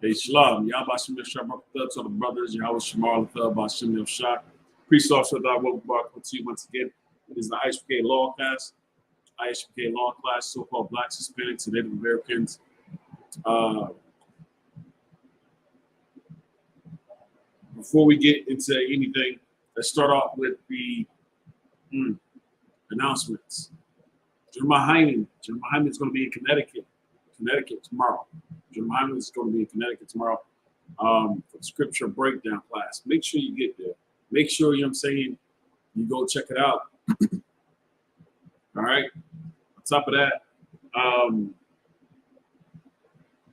Hey, Shalom. Yahbashim Yashab to the brothers. Yahweh Shamar Bashim Yashak. Priest officer that welcome back to you once again. It is the I.S.U.P.K law class. I.S.U.P.K law class, so-called Blacks, Hispanics, and Native Americans. Before we get into anything, let's start off with the announcements. Jeremiah Hyman is going to be in Connecticut tomorrow. Jeremiah Hyman is going to be in Connecticut tomorrow for the scripture breakdown class. Make sure you get there. Make sure, you know what I'm saying, you go check it out. All right. On top of that,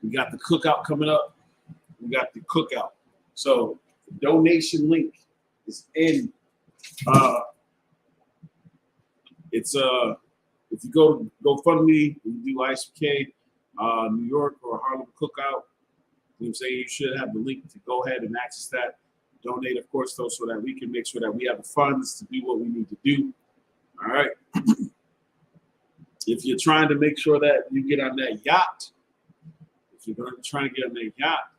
we got the cookout coming up. So the donation link is in. It's if you go to GoFundMe, you do I.S.U.P.K, New York or Harlem cookout, you know what I'm saying, you should have the link to go ahead and access that. Donate, of course, though, so that we can make sure that we have the funds to do what we need to do. All right. If you're trying to make sure that you get on that yacht, trying to get on that yacht,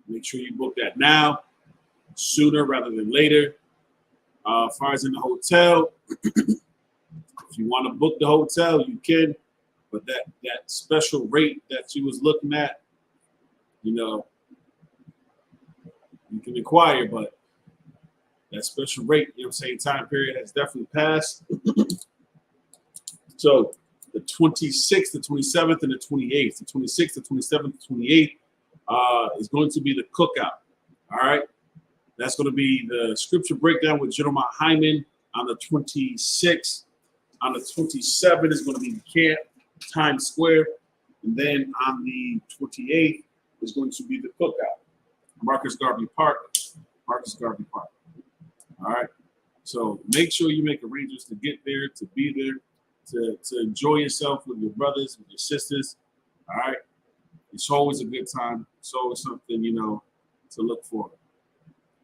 make sure you book that now, sooner rather than later. As far as in the hotel, if you want to book the hotel, you can, but that special rate that you was looking at, you know, you can inquire, but that special rate, you know what I'm saying, time period has definitely passed. So the 26th, the 27th, and the 28th, the 26th, the 27th, the 28th is going to be the cookout. All right. That's going to be the scripture breakdown with Jeremiah Hyman on the 26th. On the 27th is going to be Camp Times Square. And then on the 28th is going to be the cookout. Marcus Garvey Park. All right. So make sure you make arrangements to get there, to be there, to enjoy yourself with your brothers, with your sisters. All right. It's always a good time. It's always something, you know, to look for.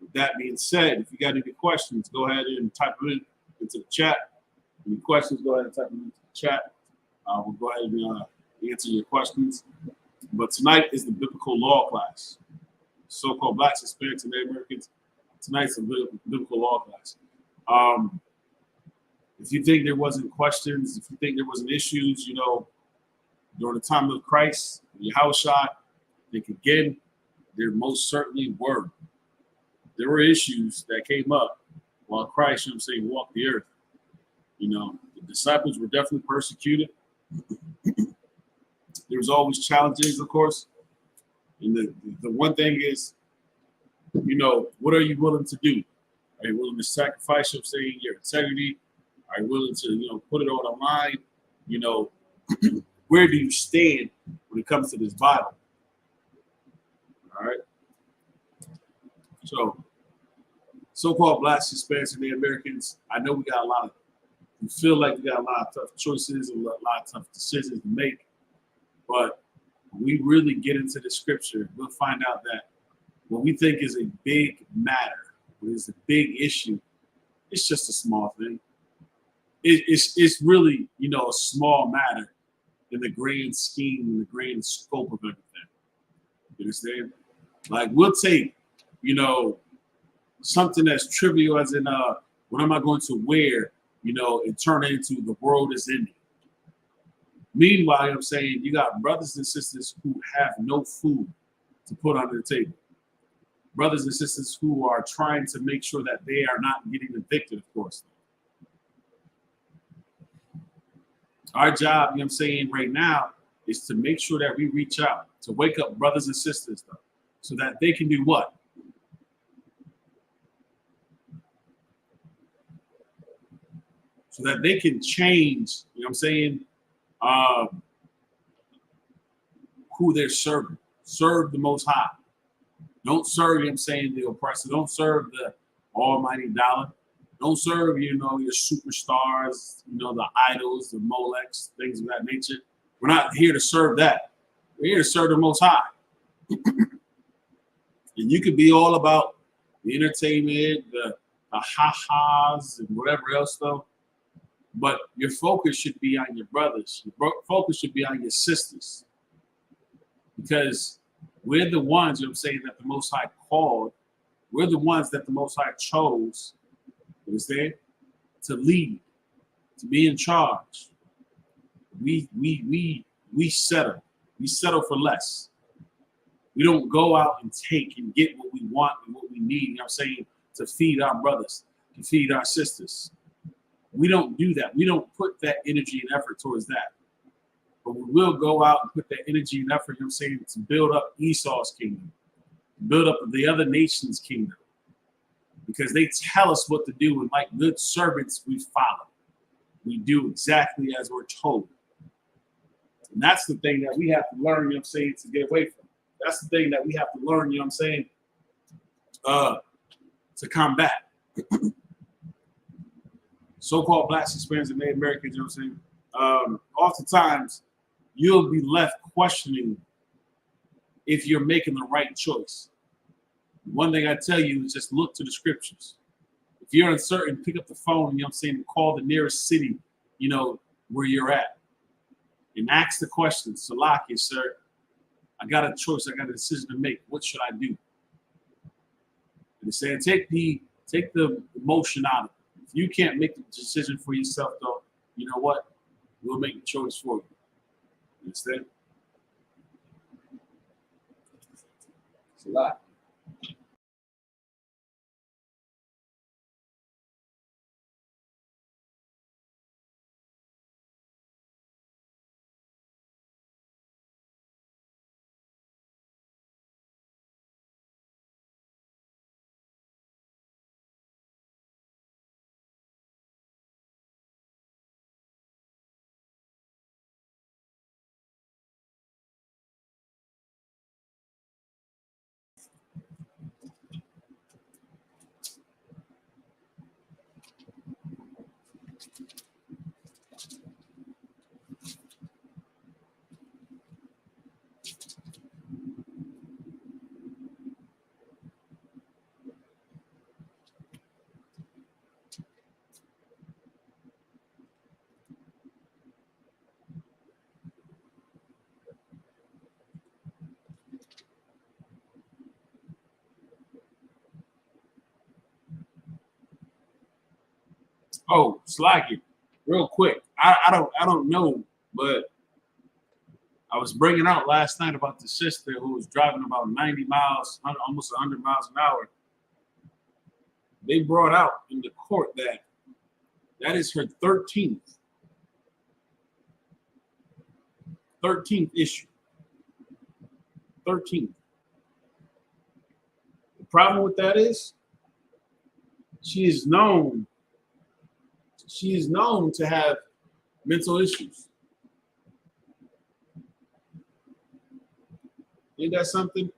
With that being said, if you got any questions, go ahead and type them into the chat. Any questions, go ahead and type them into the chat. We'll go ahead and answer your questions. But tonight is the biblical law class. So-called Blacks, Hispanics, and Native Americans. Tonight's a biblical law class. If you think there wasn't questions, if you think there wasn't issues, you know, during the time of Christ, Yahushua, I think again, there most certainly were. There were issues that came up while Christ, you know what I'm saying, walked the earth. You know, the disciples were definitely persecuted. There was always challenges, of course. And the one thing is, you know, what are you willing to do? Are you willing to sacrifice, you know what I'm saying, your integrity? Are you willing to, you know, put it on the line? You know, where do you stand when it comes to this Bible? All right. So-called Blacks, Hispanics, and Native Americans, I know we feel like we got a lot of tough choices and a lot of tough decisions to make. But when we really get into the scripture, we'll find out that what we think is a big matter, what is a big issue, it's just a small thing. It's really, you know, a small matter in the grand scheme, in the grand scope of everything. You understand? Like, we'll take, you know, something that's trivial as in what am I going to wear, you know, and turn it into the world is ending. Meanwhile, you know what I'm saying, you got brothers and sisters who have no food to put on their table. Brothers and sisters who are trying to make sure that they are not getting evicted, of course. Our job, you know what I'm saying, right now is to make sure that we reach out, to wake up brothers and sisters, though, so that they can do what? So that they can change, you know what I'm saying, who they're serving. Serve the Most High. Don't serve, you know what I'm saying, the oppressor. Don't serve the almighty dollar. Don't serve, you know, your superstars, you know, the idols, the Molechs, things of that nature. We're not here to serve that. We're here to serve the Most High. And you could be all about the entertainment, the ha-has, and whatever else, though. But your focus should be on your brothers. Your focus should be on your sisters. Because we're the ones, you know what I'm saying, that the Most High called. We're the ones that the Most High chose, you understand, to lead, to be in charge. We settle. We settle for less. We don't go out and take and get what we want and what we need, you know what I'm saying, to feed our brothers, to feed our sisters. We don't do that. We don't put that energy and effort towards that. But we will go out and put that energy and effort, you know what I'm saying, to build up Esau's kingdom, build up the other nations' kingdom. Because they tell us what to do, and like good servants, we follow. We do exactly as we're told. And that's the thing that we have to learn, you know what I'm saying, to get away from. That's the thing that we have to learn, you know what I'm saying, to combat. So-called Blacks, Hispanics, and Native Americans, you know what I'm saying? Oftentimes, you'll be left questioning if you're making the right choice. One thing I tell you is just look to the scriptures. If you're uncertain, pick up the phone, you know what I'm saying, and call the nearest city, you know, where you're at. And ask the question, Salaki, sir, I got a choice, I got a decision to make. What should I do? And they say, take the emotion out of it. If you can't make the decision for yourself, though, you know what? We'll make the choice for you. You understand? It's a lot. Oh, Slacky, real quick. I don't know, but I was bringing out last night about the sister who was driving about 90 miles, almost 100 miles an hour. They brought out in the court that is her 13th issue. 13th. The problem with that is she is known to have mental issues. Ain't that something?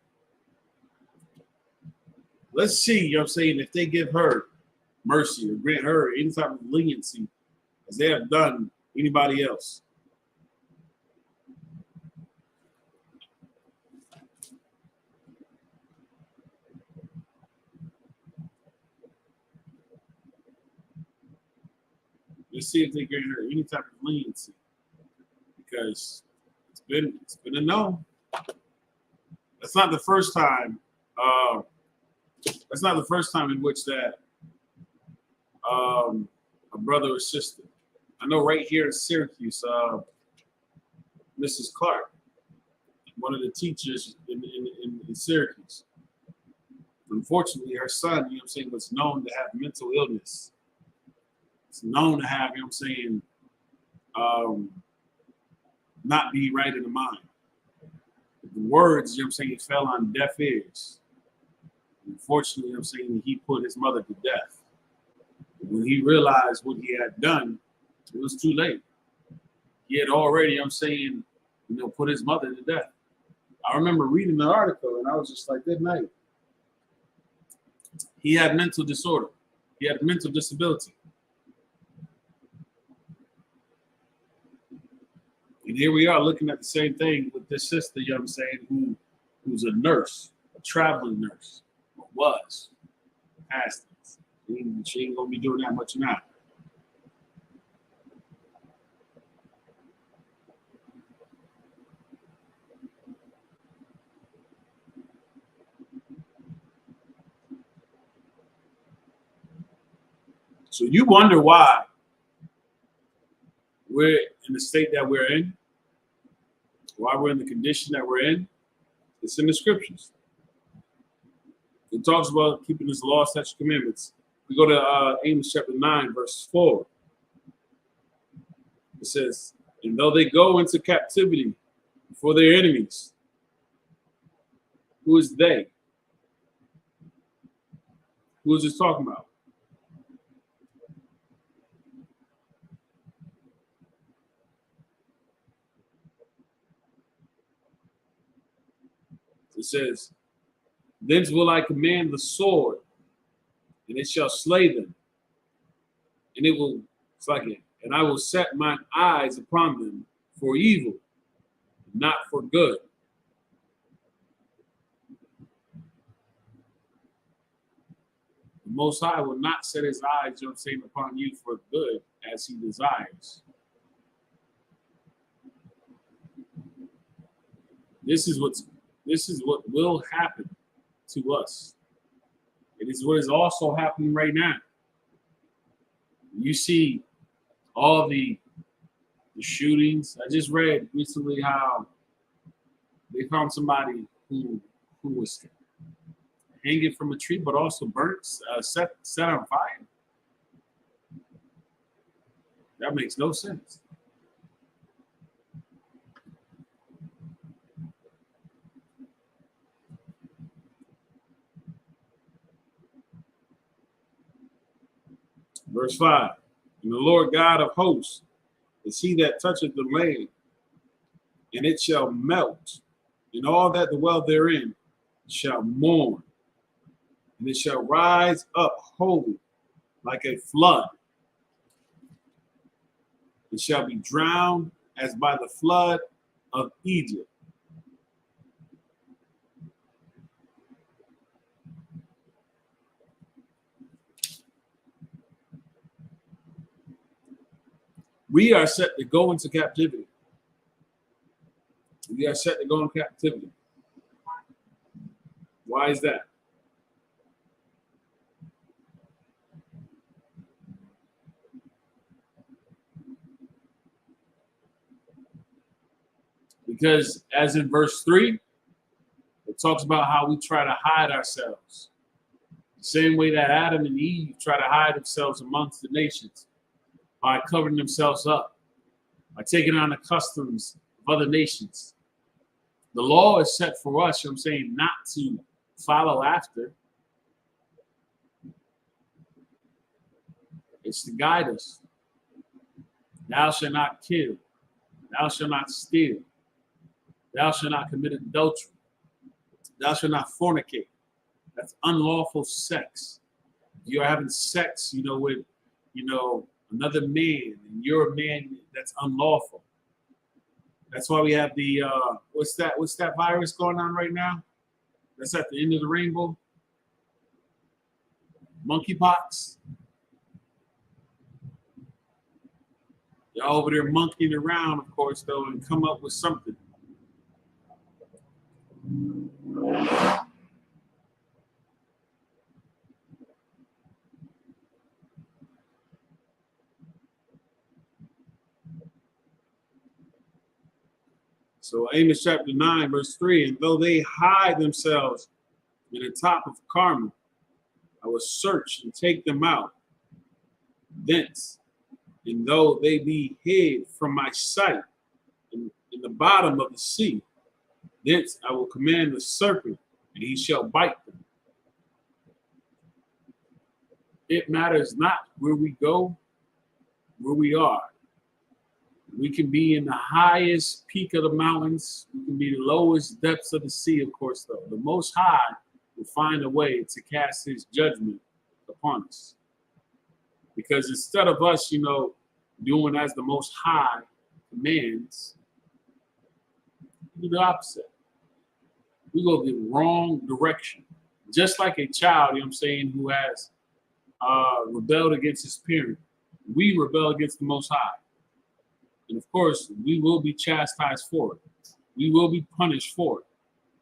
Let's see, you know what I'm saying, if they give her mercy or grant her any type of leniency as they have done anybody else. Let's see if they grant her any type of leniency. Because it's been a no. That's not the first time. That's not the first time in which that a brother or sister. I know right here in Syracuse, Mrs. Clark, one of the teachers in Syracuse. Unfortunately, her son, you know what I'm saying, was known to have mental illness. It's known to have, you know what I'm saying, not be right in the mind. The words, you know what I'm saying, fell on deaf ears. Unfortunately, you know what I'm saying, he put his mother to death. When he realized what he had done, it was too late. He had already, you know what I'm saying, put his mother to death. I remember reading the article and I was just like, good night. He had mental disorder. He had a mental disability. And here we are looking at the same thing with this sister, you know what I'm saying, who's a nurse, a traveling nurse, or was, past it. She ain't gonna be doing that much now. So you wonder why we're in the state that we're in, why we're in the condition that we're in. It's in the scriptures. It talks about keeping his law, statutes, commandments. We go to Amos chapter 9, verse 4. It says, and though they go into captivity before their enemies, who is they? Who is this talking about? It says, thence will I command the sword, and it shall slay them, and it will, it's like it, and I will set mine eyes upon them for evil, not for good. The Most High will not set his eyes, you know what I'm saying, upon you for good as he desires. This is what will happen to us. It is what is also happening right now. You see all the shootings. I just read recently how they found somebody who was hanging from a tree, but also burnt, set on fire. That makes no sense. Verse 5, and the Lord God of hosts is he that toucheth the land, and it shall melt, and all that dwell therein shall mourn, and it shall rise up holy like a flood. It shall be drowned as by the flood of Egypt. We are set to go into captivity. We are set to go into captivity. Why is that? Because as in verse 3, it talks about how we try to hide ourselves. The same way that Adam and Eve try to hide themselves amongst the nations by covering themselves up, by taking on the customs of other nations. The law is set for us, you know what I'm saying, not to follow after. It's to guide us. Thou shalt not kill. Thou shalt not steal. Thou shalt not commit adultery. Thou shalt not fornicate. That's unlawful sex. You're having sex, with, another man, and you're a man, that's unlawful. That's why we have the what's that virus going on right now? That's at the end of the rainbow. Monkeypox. Y'all over there monkeying around, of course, though, and come up with something. So Amos chapter 9, verse 3, and though they hide themselves in the top of Carmel, I will search and take them out thence. And though they be hid from my sight in the bottom of the sea, thence I will command the serpent, and he shall bite them. It matters not where we go, where we are. We can be in the highest peak of the mountains. We can be in the lowest depths of the sea, of course, though. The Most High will find a way to cast his judgment upon us. Because instead of us, doing as the Most High commands, we do the opposite. We go the wrong direction. Just like a child, who has rebelled against his parent. We rebel against the Most High. And of course, we will be chastised for it. We will be punished for it.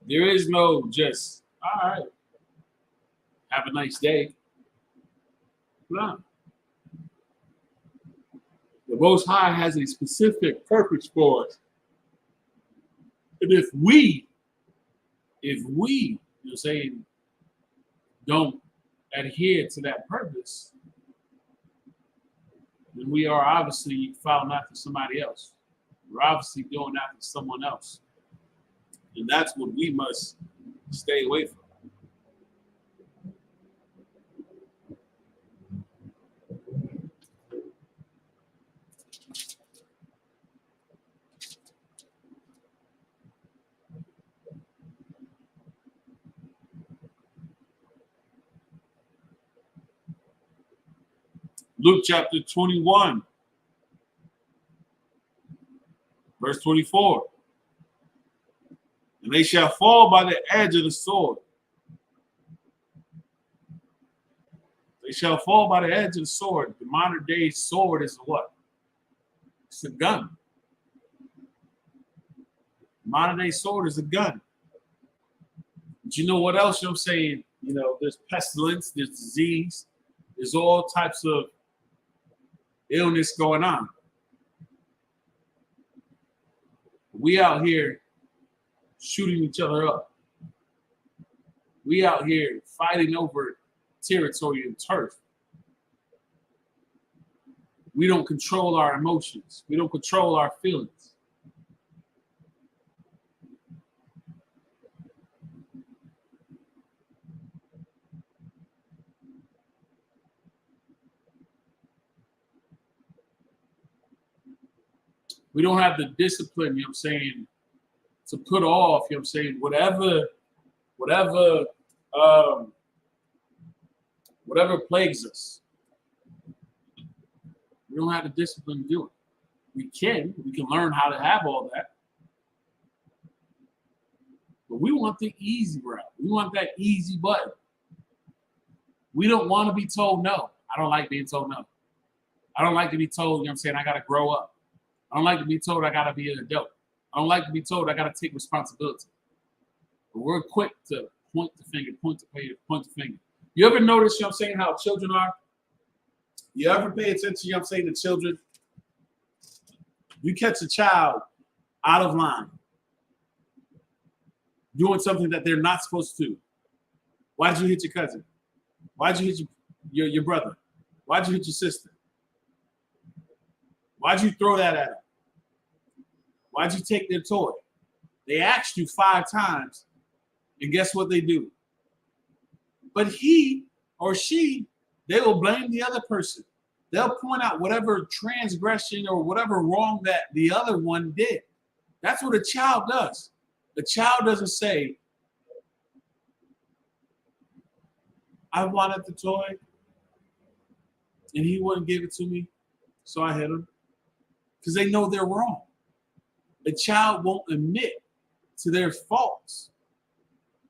There is no just, all right, have a nice day. No. The Most High has a specific purpose for us. And if we, saying, don't adhere to that purpose, then we are obviously following after somebody else. We're obviously going after someone else. And that's what we must stay away from. Luke chapter 21, verse 24. And they shall fall by the edge of the sword. They shall fall by the edge of the sword. The modern day sword is what? It's a gun. The modern day sword is a gun. But you know what else I'm saying? You know, there's pestilence, there's disease, there's all types of illness going on. We out here shooting each other up. We out here fighting over territory and turf. We don't control our emotions. We don't control our feelings. We don't have the discipline, you know what I'm saying, to put off, you know what I'm saying, whatever plagues us. We don't have the discipline to do it. We can learn how to have all that. But we want the easy route. We want that easy button. We don't want to be told no. I don't like being told no. I don't like to be told, you know what I'm saying, I got to grow up. I don't like to be told I got to be an adult. I don't like to be told I got to take responsibility. But we're quick to point the finger, point the finger. You ever notice, you know what I'm saying, how children are? You ever pay attention, you know what I'm saying, to children? You catch a child out of line, doing something that they're not supposed to do. Why'd you hit your cousin? Why'd you hit your brother? Why'd you hit your sister? Why'd you throw that at them? Why'd you take their toy? They asked you 5 times, and guess what they do? But he or she, they will blame the other person. They'll point out whatever transgression or whatever wrong that the other one did. That's what a child does. The child doesn't say, I wanted the toy, and he wouldn't give it to me, so I hit him. Because they know they're wrong. A child won't admit to their faults,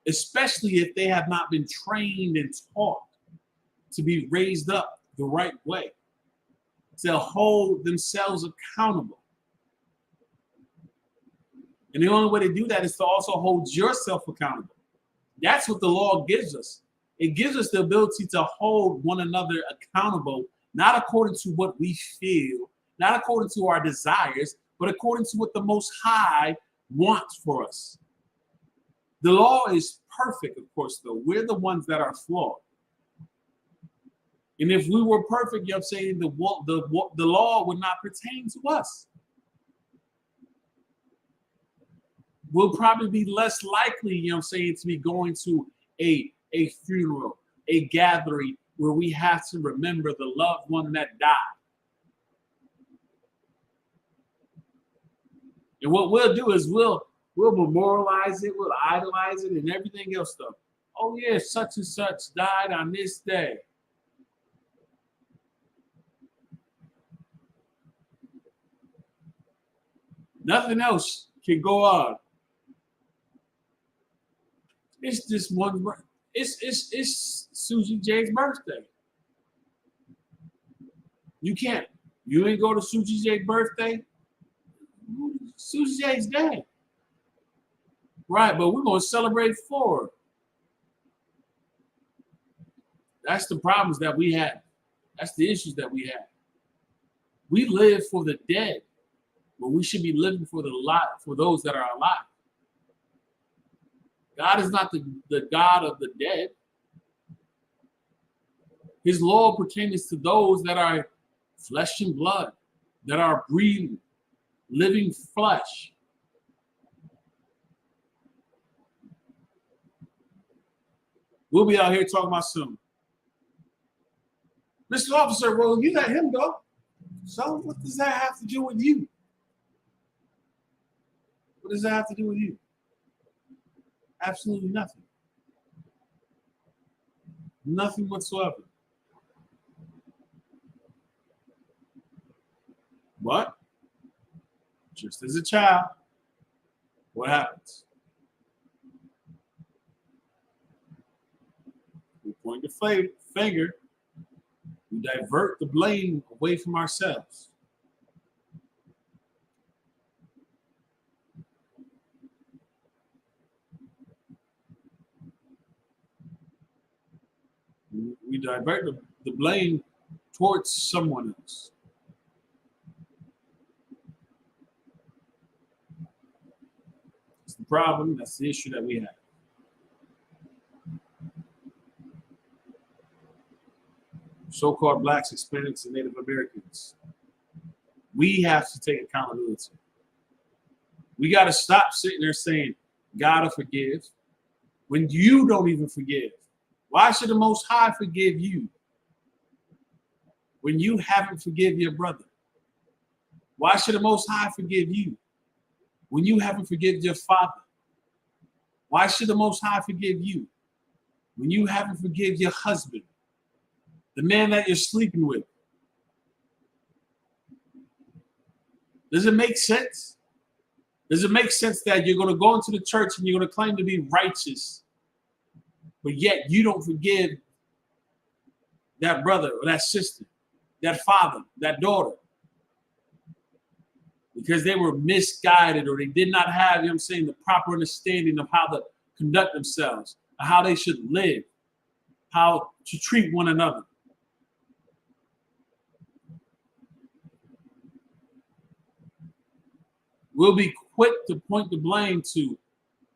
especially if they have not been trained and taught to be raised up the right way, to hold themselves accountable. And the only way to do that is to also hold yourself accountable. That's what the law gives us. It gives us the ability to hold one another accountable, not according to what we feel, not according to our desires, but according to what the Most High wants for us. The law is perfect, of course, though. We're the ones that are flawed. And if we were perfect, you know what I'm saying, the law would not pertain to us. We'll probably be less likely, you know what I'm saying, to be going to a funeral, a gathering where we have to remember the loved one that died. And what we'll do is we'll memorialize it, we'll idolize it, and everything else stuff. Oh yeah, such and such died on this day. Nothing else can go on. It's just one. It's Susie J's birthday. You can't. You ain't go to Susie J's birthday. Susie J's day. Right, but we're going to celebrate for her. That's the problems that we have. That's the issues that we have. We live for the dead, but we should be living for those that are alive. God is not the God of the dead. His law pertains to those that are flesh and blood, that are breathing, living flesh. We'll be out here talking about some. Mr. Officer, well, you let him go. So what does that have to do with you? What does that have to do with you? Absolutely nothing. Nothing whatsoever. But just as a child, what happens? We point the finger, we divert the blame away from ourselves. We divert the blame towards someone else. That's the problem. That's the issue that we have. So-called blacks, Hispanics, and Native Americans. We have to take accountability. We got to stop sitting there saying, gotta forgive, when you don't even forgive. Why should the Most High forgive you when you haven't forgiven your brother? Why should the Most High forgive you when you haven't forgiven your father? Why should the Most High forgive you when you haven't forgiven your husband, the man that you're sleeping with? Does it make sense? Does it make sense that you're going to go into the church and you're going to claim to be righteous, but yet you don't forgive that brother or that sister, that father, that daughter, because they were misguided or they did not have, the proper understanding of how to conduct themselves, how they should live, how to treat one another? We'll be quick to point the blame to,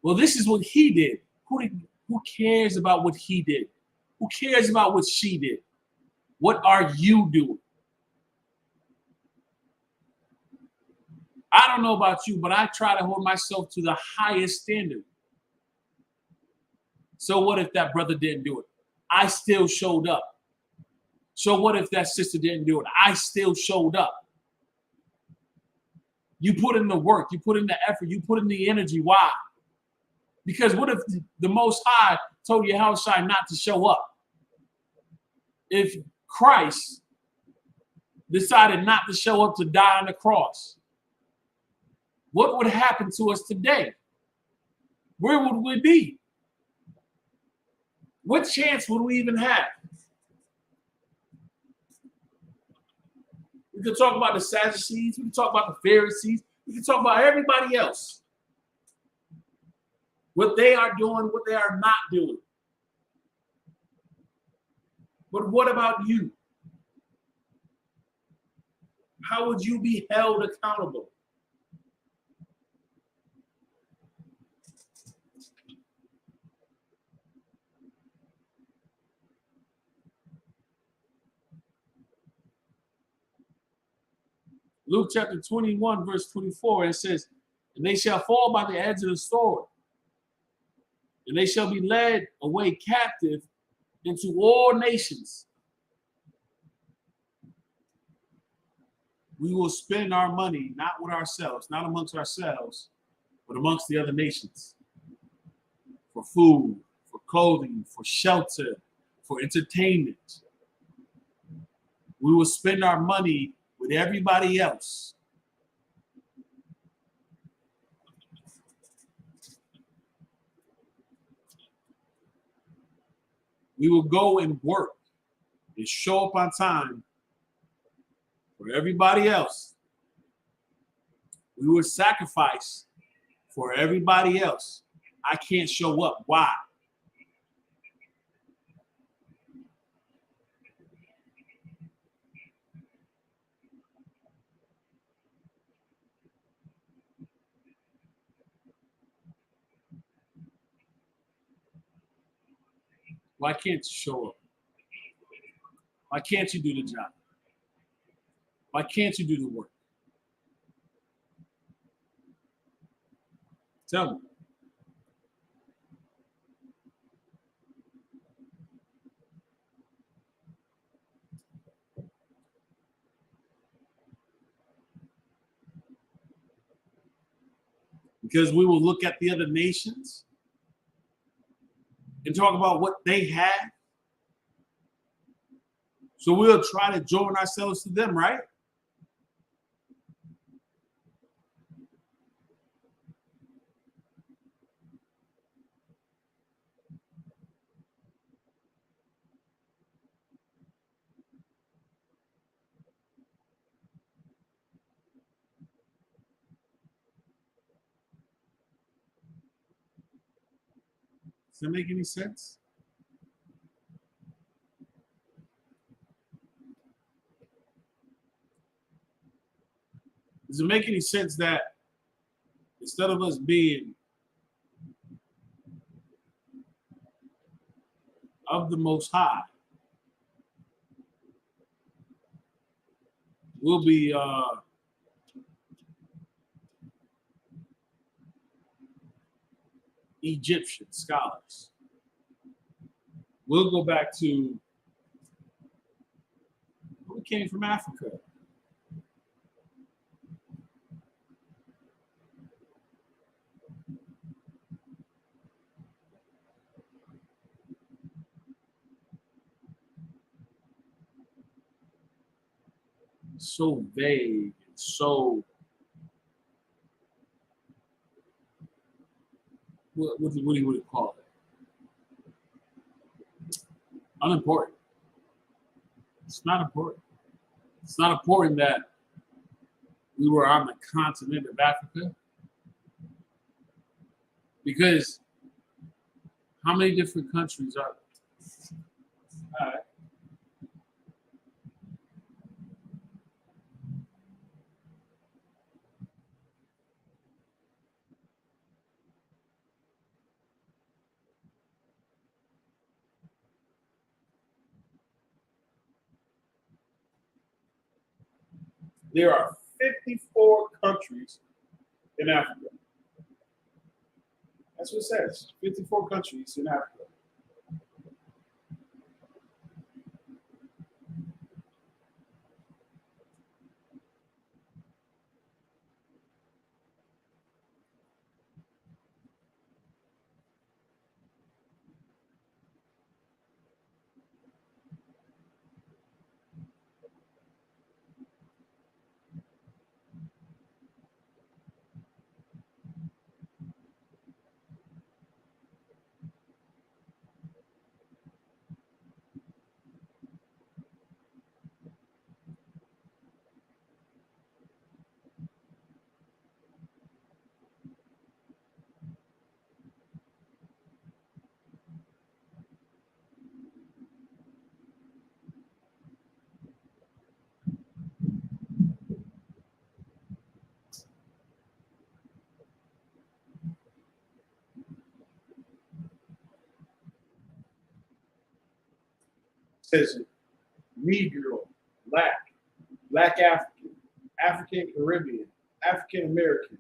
well, this is what he did. Who cares about what he did? Who cares about what she did? What are you doing? I don't know about you, but I try to hold myself to the highest standard. So what if that brother didn't do it? I still showed up. So what if that sister didn't do it? I still showed up. You put in the work, you put in the effort, you put in the energy. Why? Because what if the Most High told YAHANNA not to show up? If Christ decided not to show up to die on the cross, what would happen to us today? Where would we be? What chance would we even have? We could talk about the Sadducees, we could talk about the Pharisees, we could talk about everybody else. What they are doing, what they are not doing. But what about you? How would you be held accountable? Luke chapter 21, verse 24, it says, and they shall fall by the edge of the sword, and they shall be led away captive into all nations. We will spend our money, not with ourselves, not amongst ourselves, but amongst the other nations. For food, for clothing, for shelter, for entertainment. We will spend our money with everybody else. We will go and work and show up on time for everybody else. We will sacrifice for everybody else. I can't show up. Why? Why can't you show up? Why can't you do the job? Why can't you do the work? Tell me. Because we will look at the other nations and talk about what they have. So we'll try to join ourselves to them, right? Does that make any sense? Does it make any sense that instead of us being of the Most High, we'll be Egyptian scholars? We'll go back to we came from Africa. So vague and so what do you call it? Unimportant. It's not important. It's not important that we were on the continent of Africa, because how many different countries are there? All right. There are 54 countries in Africa. That's what it says. 54 countries in Africa. It says Negro, Black African, African Caribbean, African American,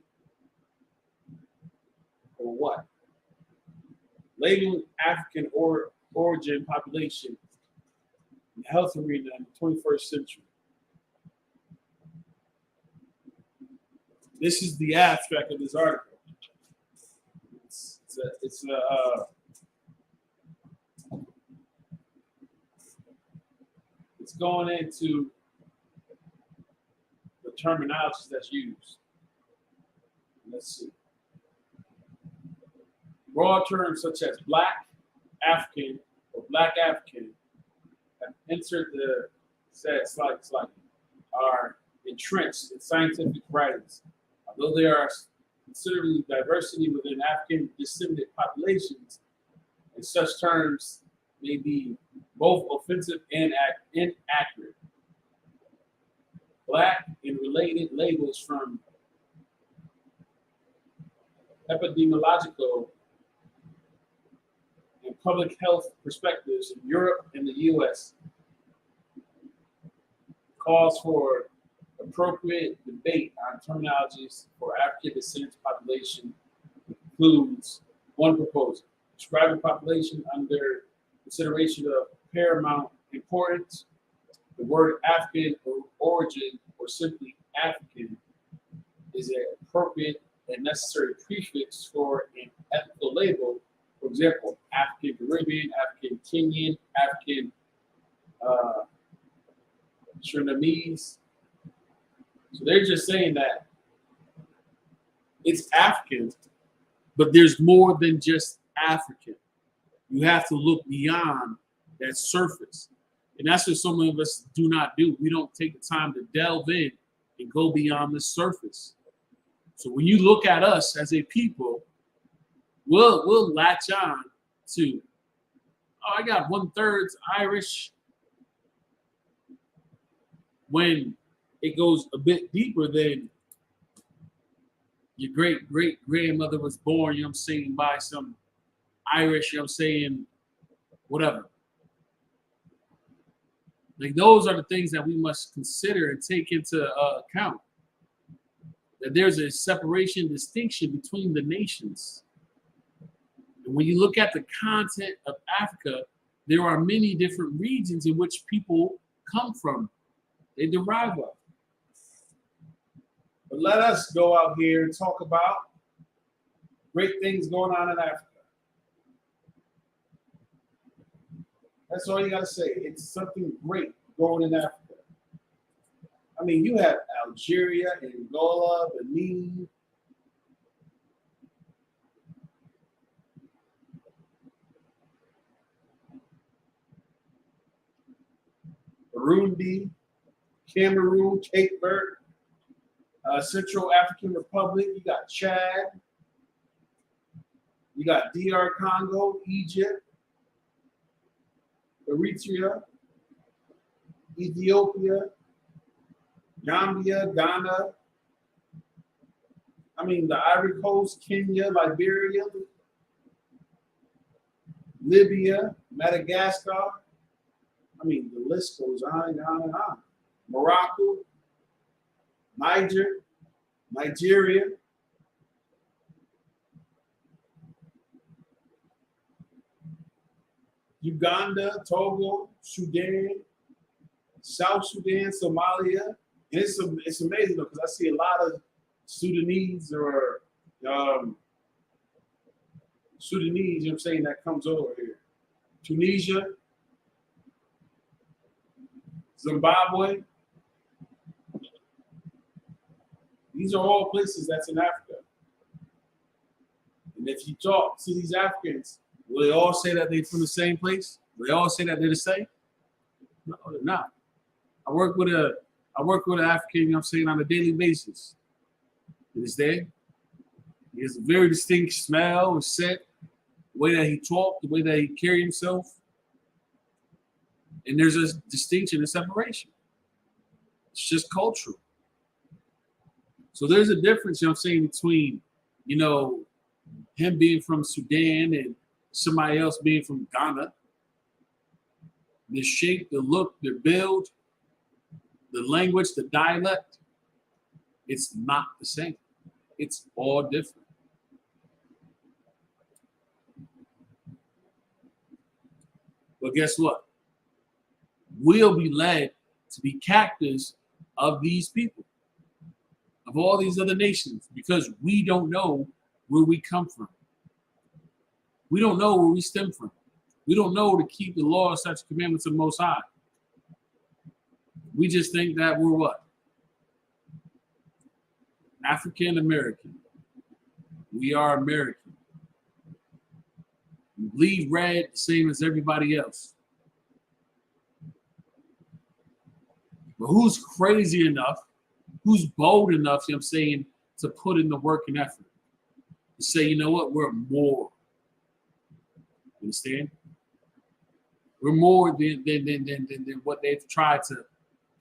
or what? Labeling African origin population in the health arena in the 21st century. This is the abstract of this article. It's going into the terminology that's used. Let's see. Broad terms such as Black African or Black African have entered the are entrenched in scientific writings. Although there are considerable diversity within African descendant populations, and such terms may be both offensive and inaccurate. Black and related labels from epidemiological and public health perspectives in Europe and the U.S. calls for appropriate debate on terminologies for African descent population. Includes one proposal: describing population under consideration of paramount importance. The word African origin, or simply African, is an appropriate and necessary prefix for an ethical label. For example, African Caribbean, African Kenyan, African Surinamese. So they're just saying that it's African, but there's more than just African. You have to look beyond that surface. And that's what some of us do not do. We don't take the time to delve in and go beyond the surface. So when you look at us as a people, we'll latch on to, oh, I got 1/3 Irish, when it goes a bit deeper than your great-great-grandmother was born, you know what I'm saying, by some Irish, you know what I'm saying, whatever. Like, those are the things that we must consider and take into account. That there's a separation, distinction between the nations. And when you look at the content of Africa, there are many different regions in which people come from. They derive of. But let us go out here and talk about great things going on in Africa. That's all you got to say. It's something great going in Africa. I mean, you have Algeria, Angola, Benin, Burundi, Cameroon, Cape Verde, Central African Republic. You got Chad. You got DR Congo, Egypt, Eritrea, Ethiopia, Gambia, Ghana. I mean, the Ivory Coast, Kenya, Liberia, Libya, Madagascar. I mean, the list goes on and on and on. Morocco, Nigeria, Uganda, Togo, Sudan, South Sudan, Somalia. And it's amazing though, because I see a lot of Sudanese or Sudanese, you know what I'm saying, that comes over here. Tunisia, Zimbabwe. These are all places that's in Africa. And if you talk to these Africans, will they all say that they're from the same place? Will they all say that they're the same? No, they're not. I work with an African, you know what I'm saying, on a daily basis. To this day, he has a very distinct smell and scent, the way that he talked, the way that he carried himself. And there's a distinction and separation. It's just cultural. So there's a difference, you know what I'm saying, between, you know, him being from Sudan and somebody else being from Ghana. The shape, the look, the build, the language, the dialect, it's not the same. It's all different. But guess what? We'll be led to be captives of these people, of all these other nations, because we don't know where we come from. We don't know where we stem from. We don't know to keep the law, such commandments of Most High. We just think that we're what? African American. We are American. We bleed red the same as everybody else. But who's crazy enough, who's bold enough, you know what I'm saying, to put in the work and effort? To say, you know what, we're more. You understand? We're more than what they've tried to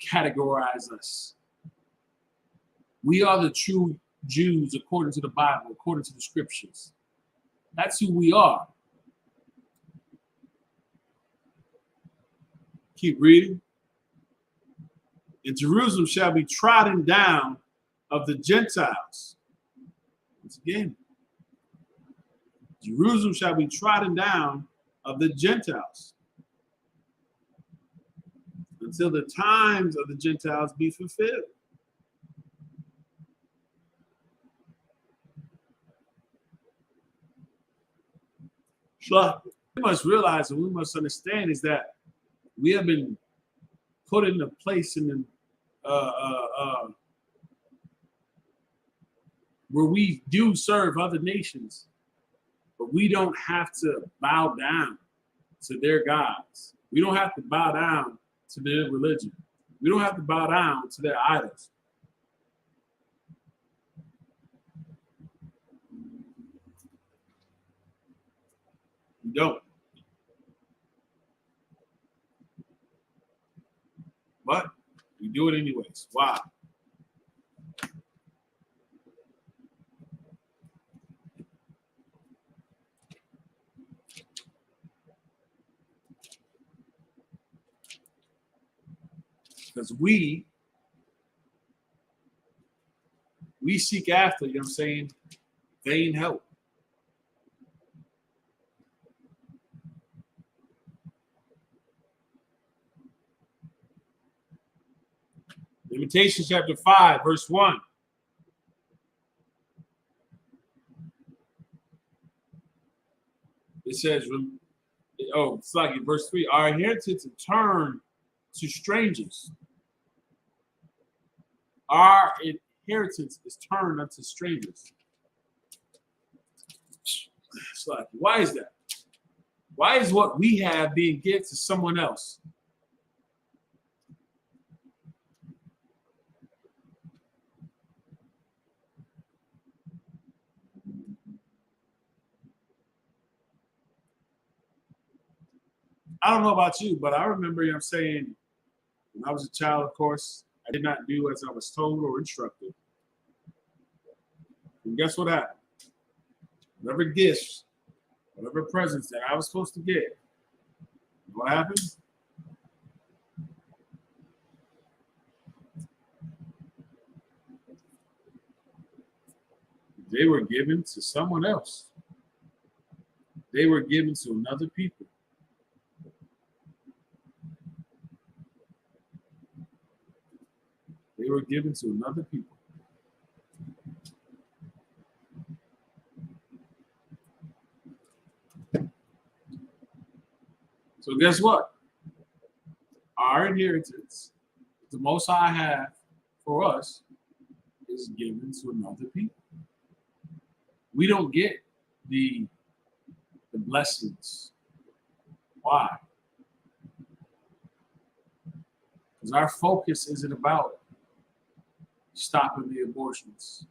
categorize us. We are the true Jews according to the Bible, according to the scriptures. That's who we are. Keep reading. And Jerusalem shall be trodden down of the Gentiles. Once again, Jerusalem shall be trodden down of the Gentiles until the times of the Gentiles be fulfilled. So we must realize and we must understand is that we have been put in a place in the where we do serve other nations, but we don't have to bow down to their gods. We don't have to bow down to their religion. We don't have to bow down to their idols. We don't. But we do it anyways. Why? Because we seek after, you know what I'm saying, vain help. Lamentations chapter 5, verse 1. It says, oh, it's like in verse 3, our inheritance is turned to strangers. Our inheritance is turned unto strangers. It's like, why is that? Why is what we have being given to someone else? I don't know about you, but I remember, you know what I'm saying, when I was a child, of course, I did not do as I was told or instructed. And guess what happened? Whatever gifts, whatever presents that I was supposed to get, what happened? They were given to someone else. They were given to another people. They were given to another people. So guess what? Our inheritance, the Most High have for us, is given to another people. We don't get the blessings. Why? Because our focus isn't about stopping the abortions.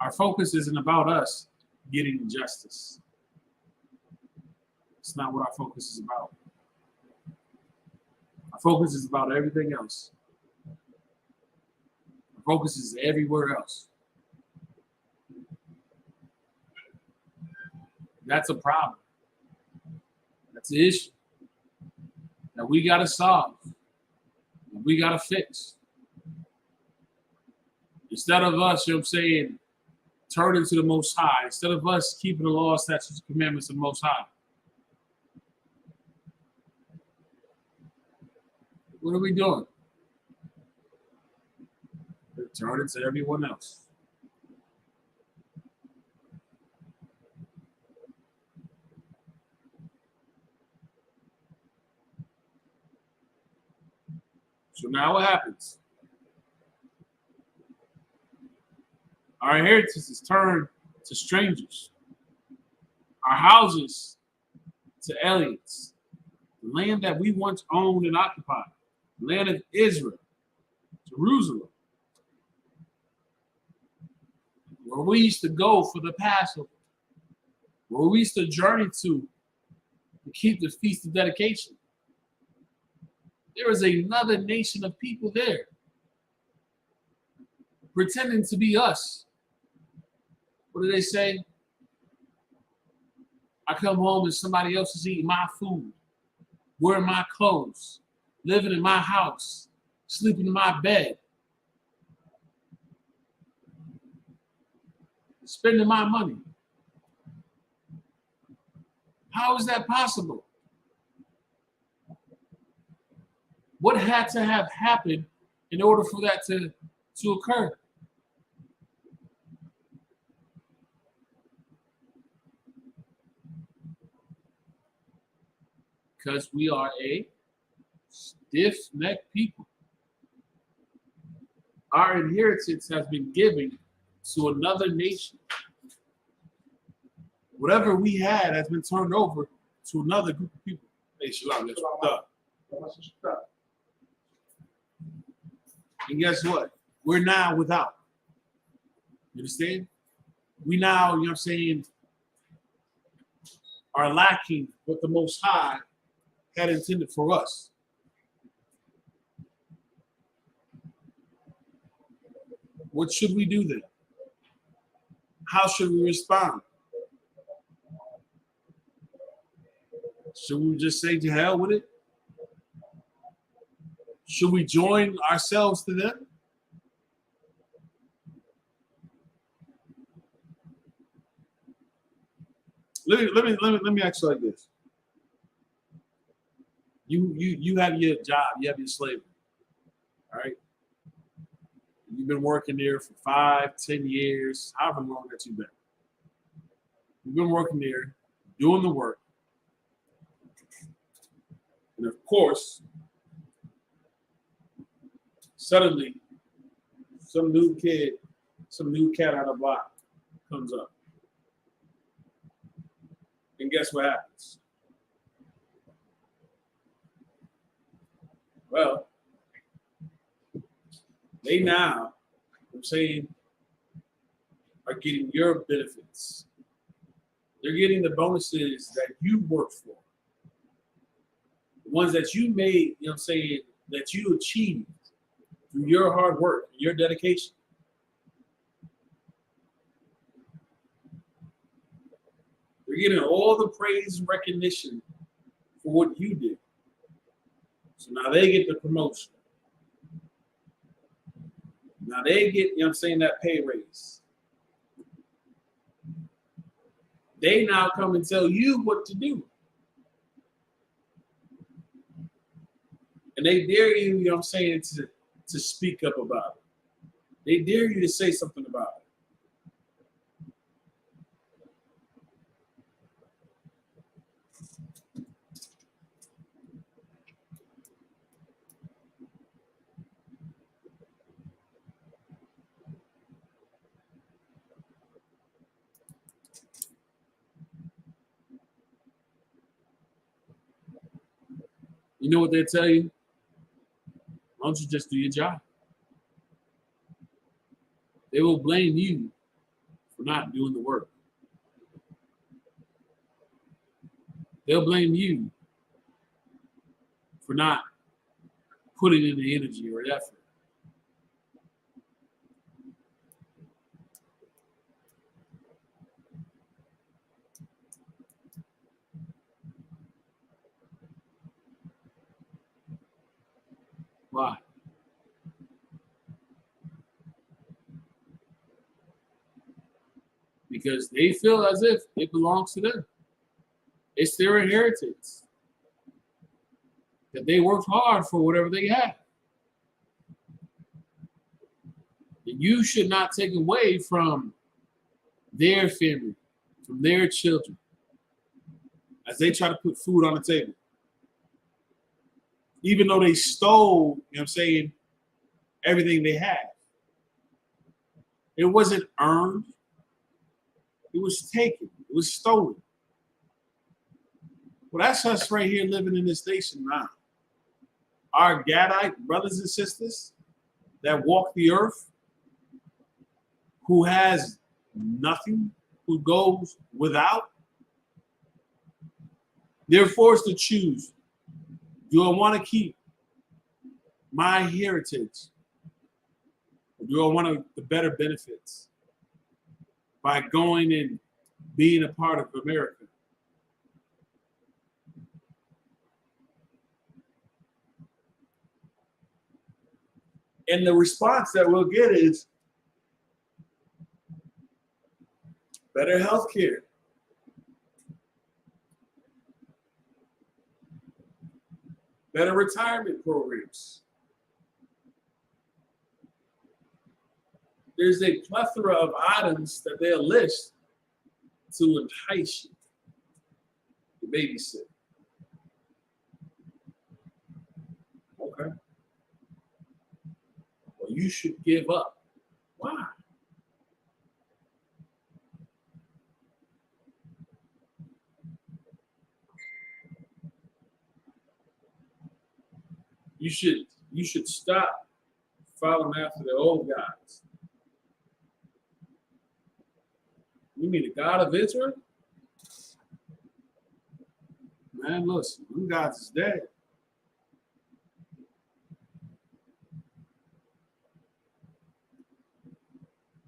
Our focus isn't about us getting justice. It's not what our focus is about. Our focus is about everything else. Our focus is everywhere else. That's a problem. That's the issue that we got to solve. That we got to fix. Instead of us, you know what I'm saying, turning to the Most High, instead of us keeping the law, statutes, and commandments of the Most High, what are we doing? We're turning to everyone else. So now what happens? Our inheritance is turned to strangers. Our houses to aliens. The land that we once owned and occupied. The land of Israel. Jerusalem. Where we used to go for the Passover. Where we used to journey to keep the Feast of Dedication. There is another nation of people there pretending to be us. What do they say? I come home and somebody else is eating my food, wearing my clothes, living in my house, sleeping in my bed, spending my money. How is that possible? What had to have happened in order for that to occur? Because we are a stiff-necked people. Our inheritance has been given to another nation. Whatever we had has been turned over to another group of people. Hey, Shalom, that's what's up. And guess what? We're now without. You understand? We now, you know what I'm saying, are lacking what the Most High had intended for us. What should we do then? How should we respond? Should we just say to hell with it? Should we join ourselves to them? Let me ask you like this. You have your job, you have your slavery, all right? You've been working there for 5, 10 years, however long that you've been. You've been working there, doing the work. And of course, suddenly, some new cat out of the block comes up. And guess what happens? Well, they now, I'm saying, are getting your benefits. They're getting the bonuses that you worked for. The ones that you made, you know what I'm saying, that you achieved through your hard work, your dedication. They're getting all the praise and recognition for what you did. So now they get the promotion. Now they get, you know what I'm saying, that pay raise. They now come and tell you what to do. And they dare you, you know what I'm saying, to speak up about it. They dare you to say something about it. You know what they tell you? Why don't you just do your job? They will blame you for not doing the work. They'll blame you for not putting in the energy or effort. Why? Because they feel as if it belongs to them. It's their inheritance. That they worked hard for whatever they have. And you should not take away from their family, from their children, as they try to put food on the table. Even though they stole, you know what I'm saying, everything they had. It wasn't earned. It was taken. It was stolen. Well, that's us right here living in this nation now. Our Gadite brothers and sisters that walk the earth, who has nothing, who goes without, they're forced to choose. Do I want to keep my heritage? Or do I want the better benefits by going and being a part of America? And the response that we'll get is better health care, better retirement programs. There's a plethora of items that they'll list to entice you to babysit. Okay. Well, you should give up. Why? You should stop following after the old guys. You mean the God of Israel? Man, listen, them guys is dead.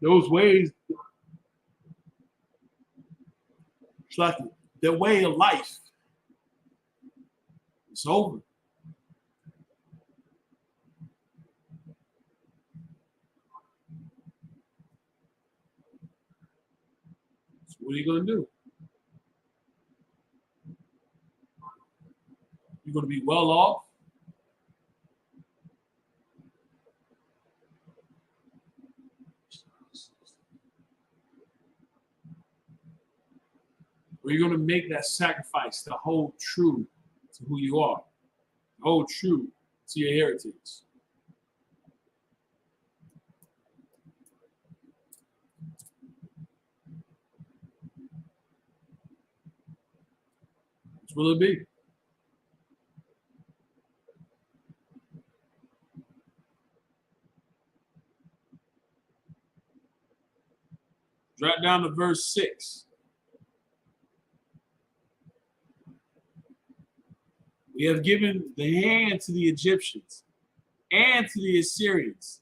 Those ways, it's like their way of life. It's over. So what are you going to do? You're going to be well off. Or you're going to make that sacrifice to hold true to who you are, hold true to your heritage. What will it be? Drop down to verse 6. We have given the hand to the Egyptians and to the Assyrians.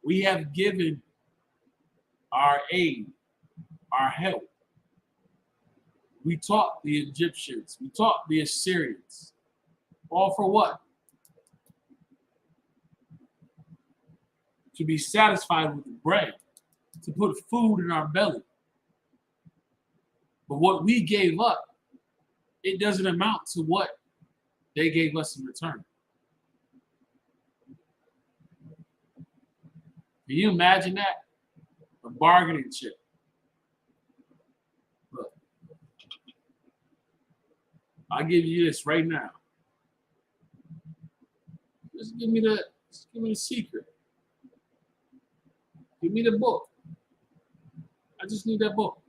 We have given our aid, our help. We taught the Egyptians. We taught the Assyrians. All for what? To be satisfied with the bread, to put food in our belly. But what we gave up, it doesn't amount to what they gave us in return. Can you imagine that? A bargaining chip. Look, I'll give you this right now. Just give me the secret. Give me the book. I just need that book.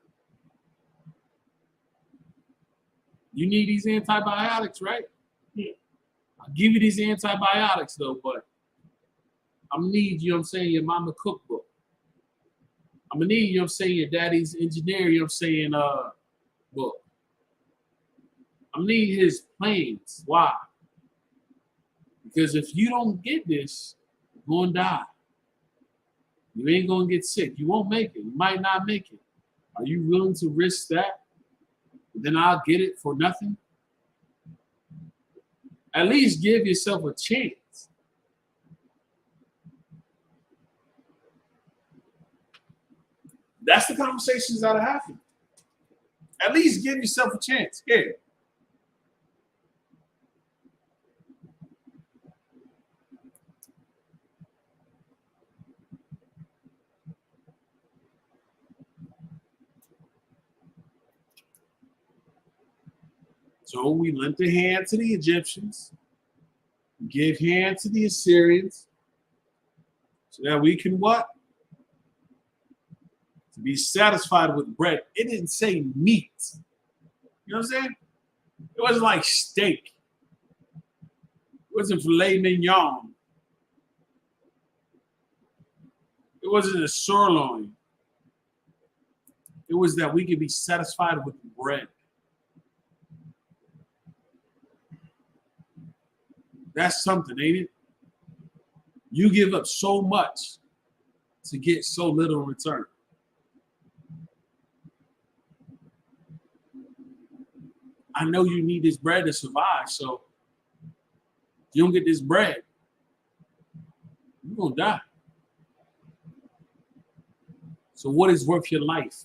You need these antibiotics, right? Yeah. I'll give you these antibiotics though, but I'm gonna need, you know what I'm saying, your mama cookbook. I'm gonna need, you know what I'm saying, your daddy's engineer, you know what I'm saying, book. I'm gonna need his plans. Why? Because if you don't get this, you're gonna die. You ain't gonna get sick. You won't make it. You might not make it. Are you willing to risk that? Then I'll get it for nothing. At least give yourself a chance. That's the conversations that are happening. At least give yourself a chance. Here. So we lent a hand to the Egyptians, give hand to the Assyrians, so that we can what? To be satisfied with bread. It didn't say meat. You know what I'm saying? It wasn't like steak. It wasn't filet mignon. It wasn't a sirloin. It was that we could be satisfied with bread. That's something, ain't it? You give up so much to get so little in return. I know you need this bread to survive, so you don't get this bread. You're going to die. So what is worth your life?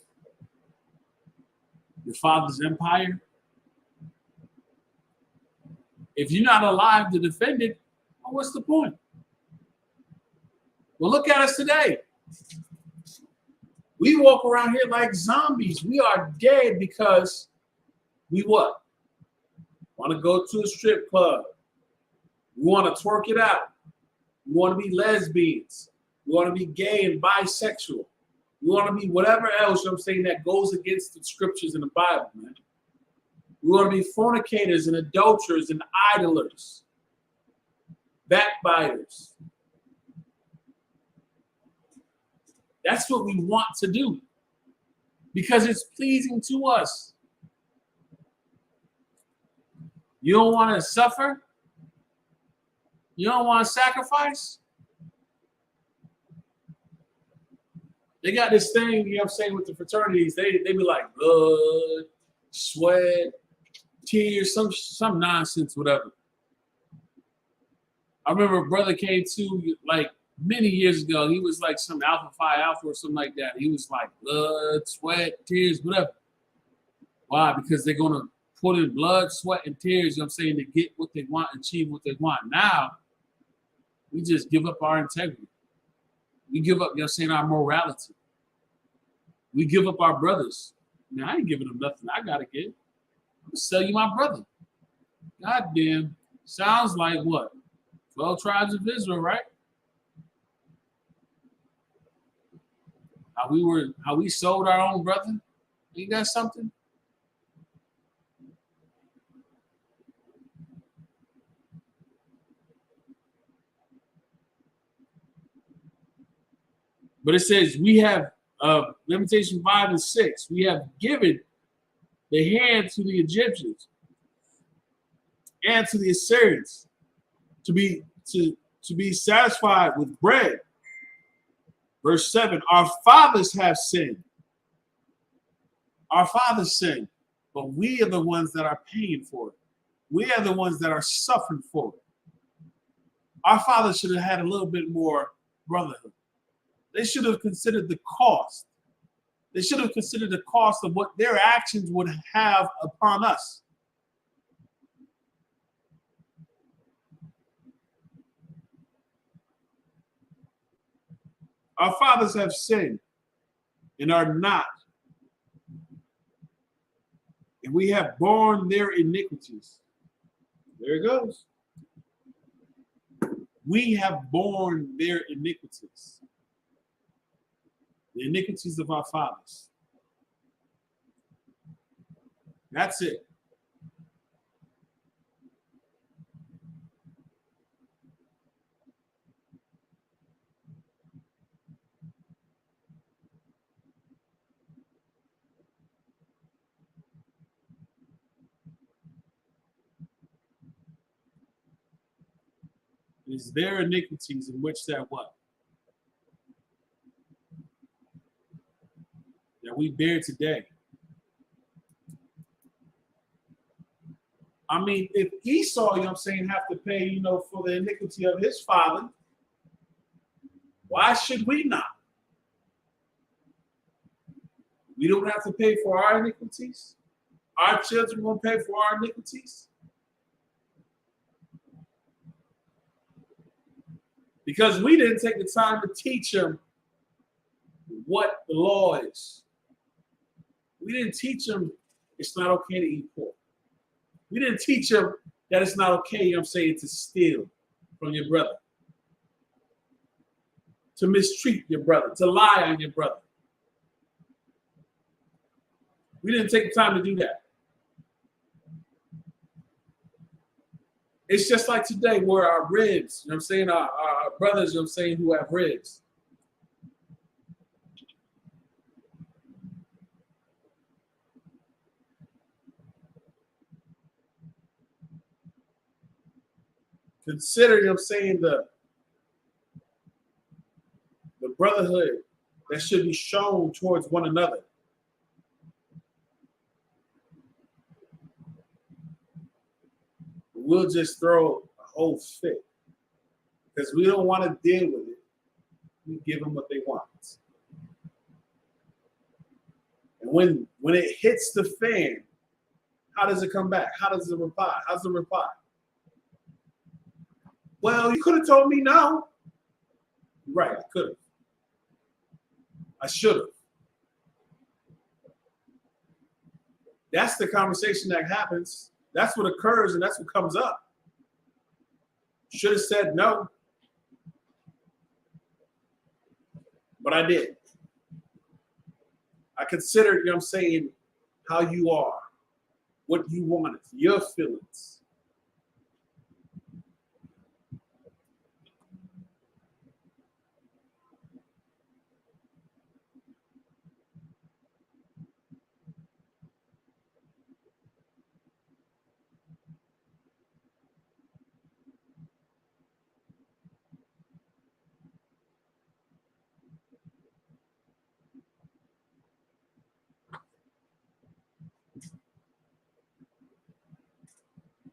Your father's empire? If you're not alive to defend it, well, what's the point? Well, look at us today. We walk around here like zombies. We are dead because we what? Want to go to a strip club. We want to twerk it out. We want to be lesbians. We want to be gay and bisexual. We want to be whatever else, I'm saying, that goes against the scriptures in the Bible, man. We want to be fornicators and adulterers and idlers, backbiters. That's what we want to do because it's pleasing to us. You don't want to suffer? You don't want to sacrifice? They got this thing, you know what I'm saying, with the fraternities. They be like blood, sweat, tears, some nonsense, whatever. I remember a brother came to like many years ago. He was like some Alpha Phi Alpha or something like that. He was like blood, sweat, tears, whatever. Why? Because they're gonna put in blood, sweat, and tears, you know what I'm saying, to get what they want, achieve what they want. Now, we just give up our integrity. We give up, you know what I'm saying, our morality. We give up our brothers. Now, I ain't giving them nothing I gotta give. I'm gonna sell you my brother. God damn. Sounds like what? 12 tribes of Israel, right? How we sold our own brother? Ain't that something? But it says we have Lamentation 5 and 6. We have given the hand to the Egyptians and to the Assyrians to be satisfied with bread. Verse 7, our fathers have sinned. Our fathers sinned, but we are the ones that are paying for it. We are the ones that are suffering for it. Our fathers should have had a little bit more brotherhood. They should have considered the cost. They should have considered the cost of what their actions would have upon us. Our fathers have sinned and are not. And we have borne their iniquities. There it goes. We have borne their iniquities. The iniquities of our fathers. That's it. It is their iniquities in which that what? That we bear today. I mean, if Esau, you know what I'm saying, have to pay, you know, for the iniquity of his father, why should we not? We don't have to pay for our iniquities. Our children won't pay for our iniquities. Because we didn't take the time to teach them what the law is. We didn't teach them it's not okay to eat pork. We didn't teach them that it's not okay, you know what I'm saying, to steal from your brother, to mistreat your brother, to lie on your brother. We didn't take the time to do that. It's just like today where our ribs, you know what I'm saying, our brothers, you know what I'm saying, who have ribs. Consider, you know what I'm saying, the brotherhood that should be shown towards one another. We'll just throw a whole fit because we don't want to deal with it. we give them what they want. And when it hits the fan, how does it come back? How does it reply? How's the reply? Well, you could have told me no. Right, I could have. I should have. That's the conversation that happens. That's what occurs, and that's what comes up. Should have said no. But I did. I considered, you know what I'm saying, how you are, what you wanted, your feelings.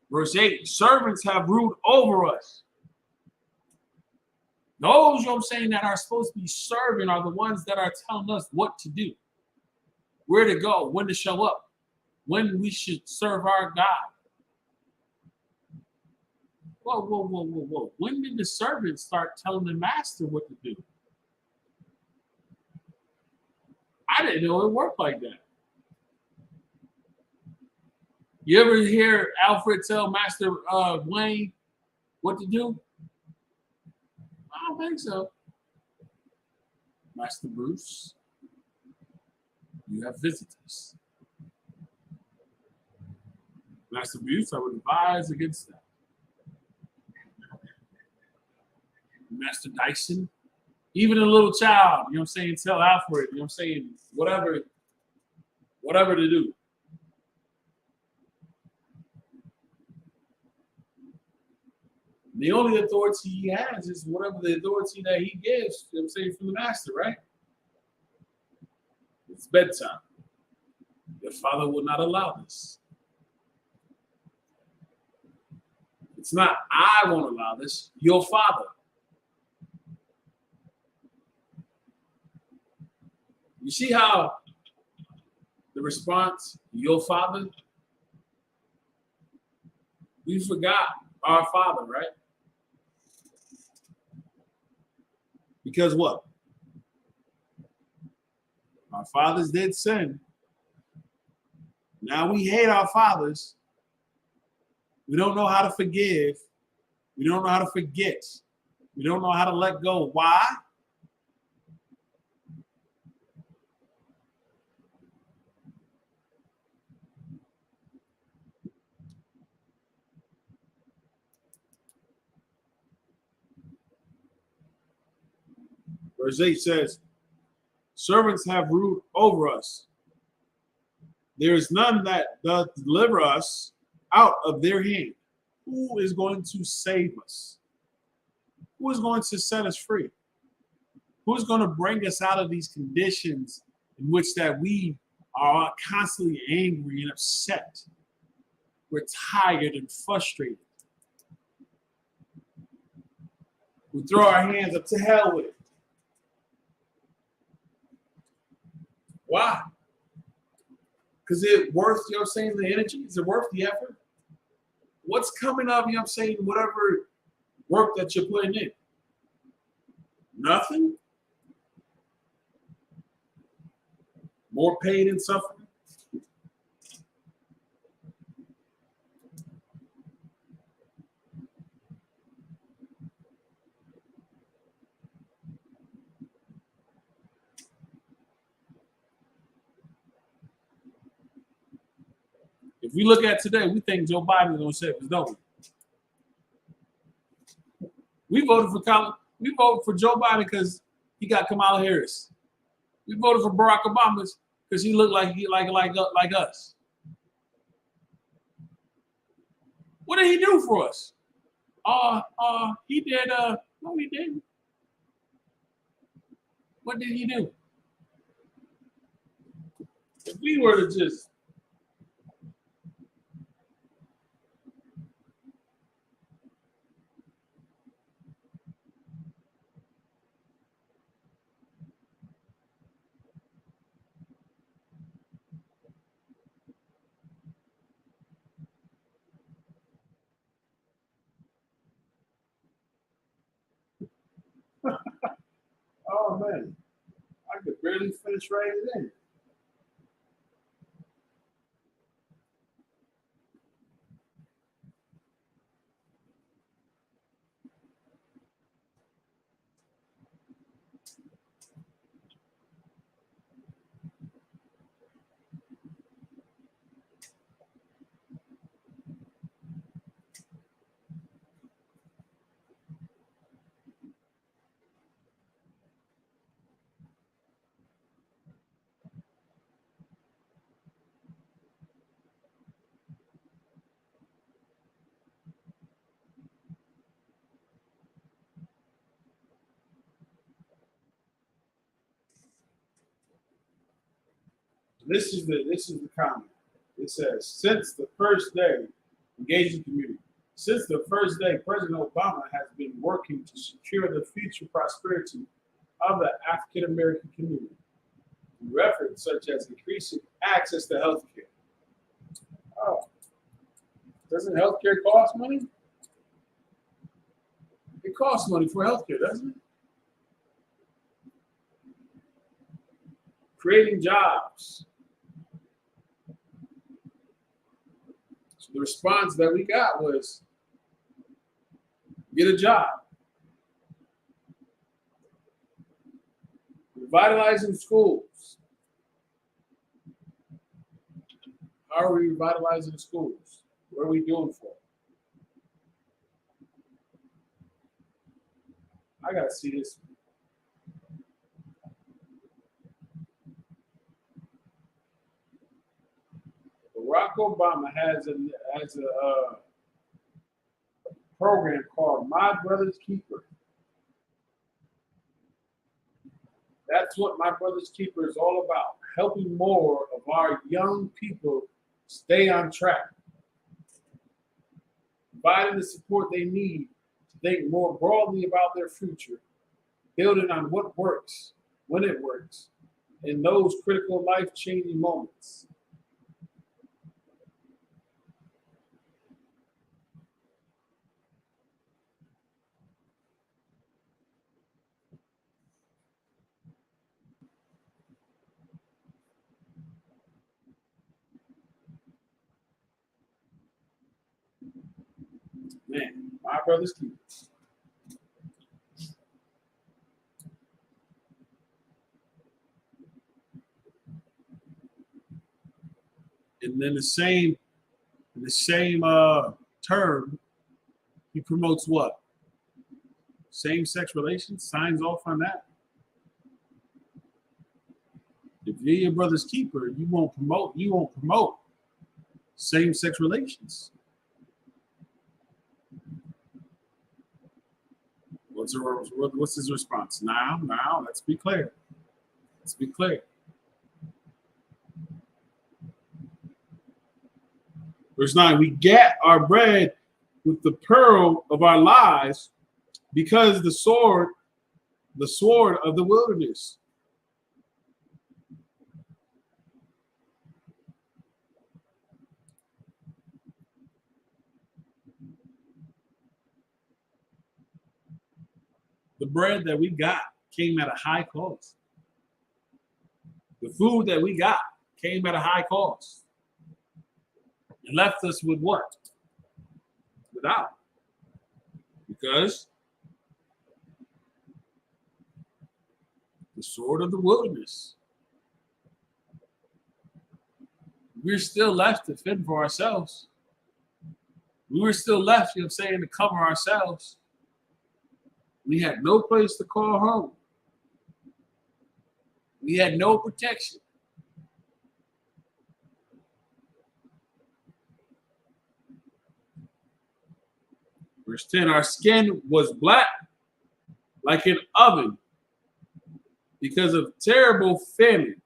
Verse 8, servants have ruled over us. Those, you know what I'm saying, that are supposed to be serving are the ones that are telling us what to do, where to go, when to show up, when we should serve our God. Whoa, whoa, whoa, whoa, whoa. When did the servants start telling the master what to do? I didn't know it worked like that. You ever hear Alfred tell Master Wayne what to do? I don't think so. Master Bruce, you have visitors. Master Bruce, I would advise against that. Master Dyson, even a little child, you know what I'm saying, tell Alfred, you know what I'm saying, whatever to do. The only authority he has is whatever the authority that he gives, you know what I'm saying, from the master, right? It's bedtime. Your father will not allow this. It's not, I won't allow this, your father. You see how the response, your father? We forgot our father, right? Because what? Our fathers did sin. Now we hate our fathers. We don't know how to forgive. We don't know how to forget. We don't know how to let go. Why? Verse 8 says, servants have ruled over us. There is none that doth deliver us out of their hand. Who is going to save us? Who is going to set us free? Who is going to bring us out of these conditions in which that we are constantly angry and upset? We're tired and frustrated. We throw our hands up to hell with it. Why? Because it's worth, you know what I'm saying, the energy? Is it worth the effort? What's coming up, you know what I'm saying, whatever work that you're putting in? Nothing? More pain and suffering? If we look at today, we think Joe Biden is going to save us, don't we? We voted for Joe Biden because he got Kamala Harris. We voted for Barack Obama because he looked like us. What did he do for us? He did. No, he didn't. What did he do? If we were to just man, I could barely finish writing it in. This is the comment. It says, since the first day, engaging community. Since the first day, President Obama has been working to secure the future prosperity of the African American community through efforts such as increasing access to health care. Oh, doesn't health care cost money? It costs money for health care, doesn't it? Creating jobs. So the response that we got was, get a job. Revitalizing schools. How are we revitalizing schools? What are we doing for it? I gotta see this. Barack Obama has a program called My Brother's Keeper. That's what My Brother's Keeper is all about, helping more of our young people stay on track, providing the support they need to think more broadly about their future, building on what works, when it works, in those critical life-changing moments. Man, My Brother's Keeper. And then in the same term, he promotes what? Same-sex relations, signs off on that. If you're your brother's keeper, you won't promote same-sex relations. What's his response? Now, let's be clear. Let's be clear. Verse 9, we get our bread with the pearl of our lives, because the sword of the wilderness. The bread that we got came at a high cost. The food that we got came at a high cost. It left us with what? Without. Because the sword of the wilderness. We're still left to fend for ourselves. We were still left, you know what I'm saying, to cover ourselves. We had no place to call home. We had no protection. Verse 10, our skin was black like an oven because of terrible famine.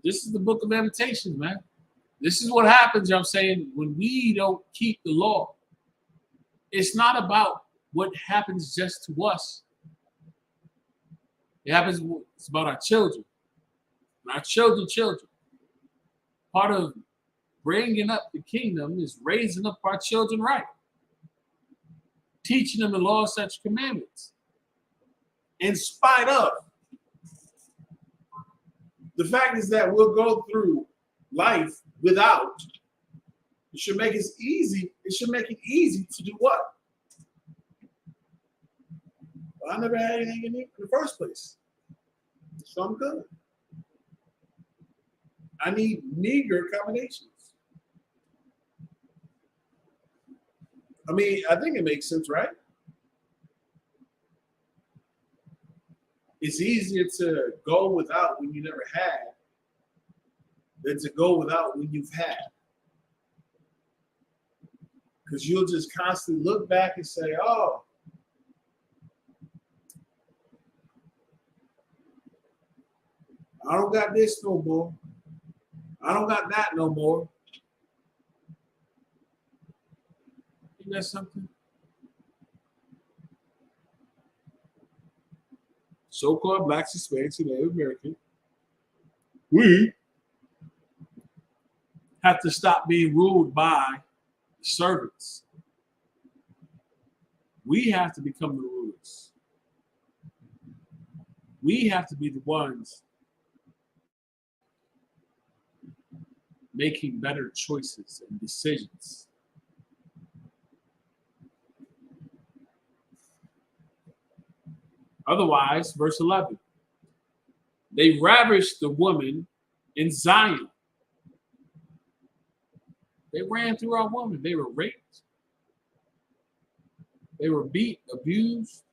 This is the book of Lamentations, man. This is what happens, you know what I'm saying, when we don't keep the law. It's not about what happens just to us. It's about our children. And our children. Part of bringing up the kingdom is raising up our children right. teaching them the law, statutes, commandments. In spite of. The fact is that we'll go through life without. It should make it easy. It should make it easy to do what? Well, I never had anything in the first place. So I'm good. I need meager accommodations. I mean, I think it makes sense, right? It's easier to go without when you never had than to go without when you've had. Because you'll just constantly look back and say, oh, I don't got this no more. I don't got that no more. Isn't that something? So-called blacks, Hispanics, and Native American, we have to stop being ruled by the servants. We have to become the rulers. We have to be the ones making better choices and decisions. Otherwise, verse 11, they ravished the woman in Zion. They ran through our woman. They were raped. They were beat, abused.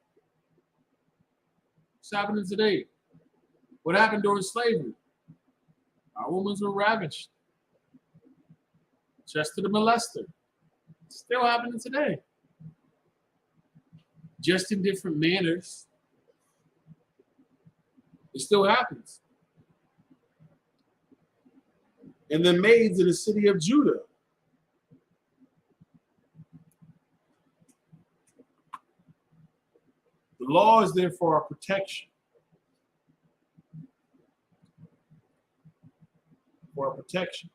What's happening today? What happened during slavery? Our women were ravished. Just to the molester. Still happening today. Just in different manners. It still happens. And the maids in the city of Judah. The law is there for our protection. For our protection.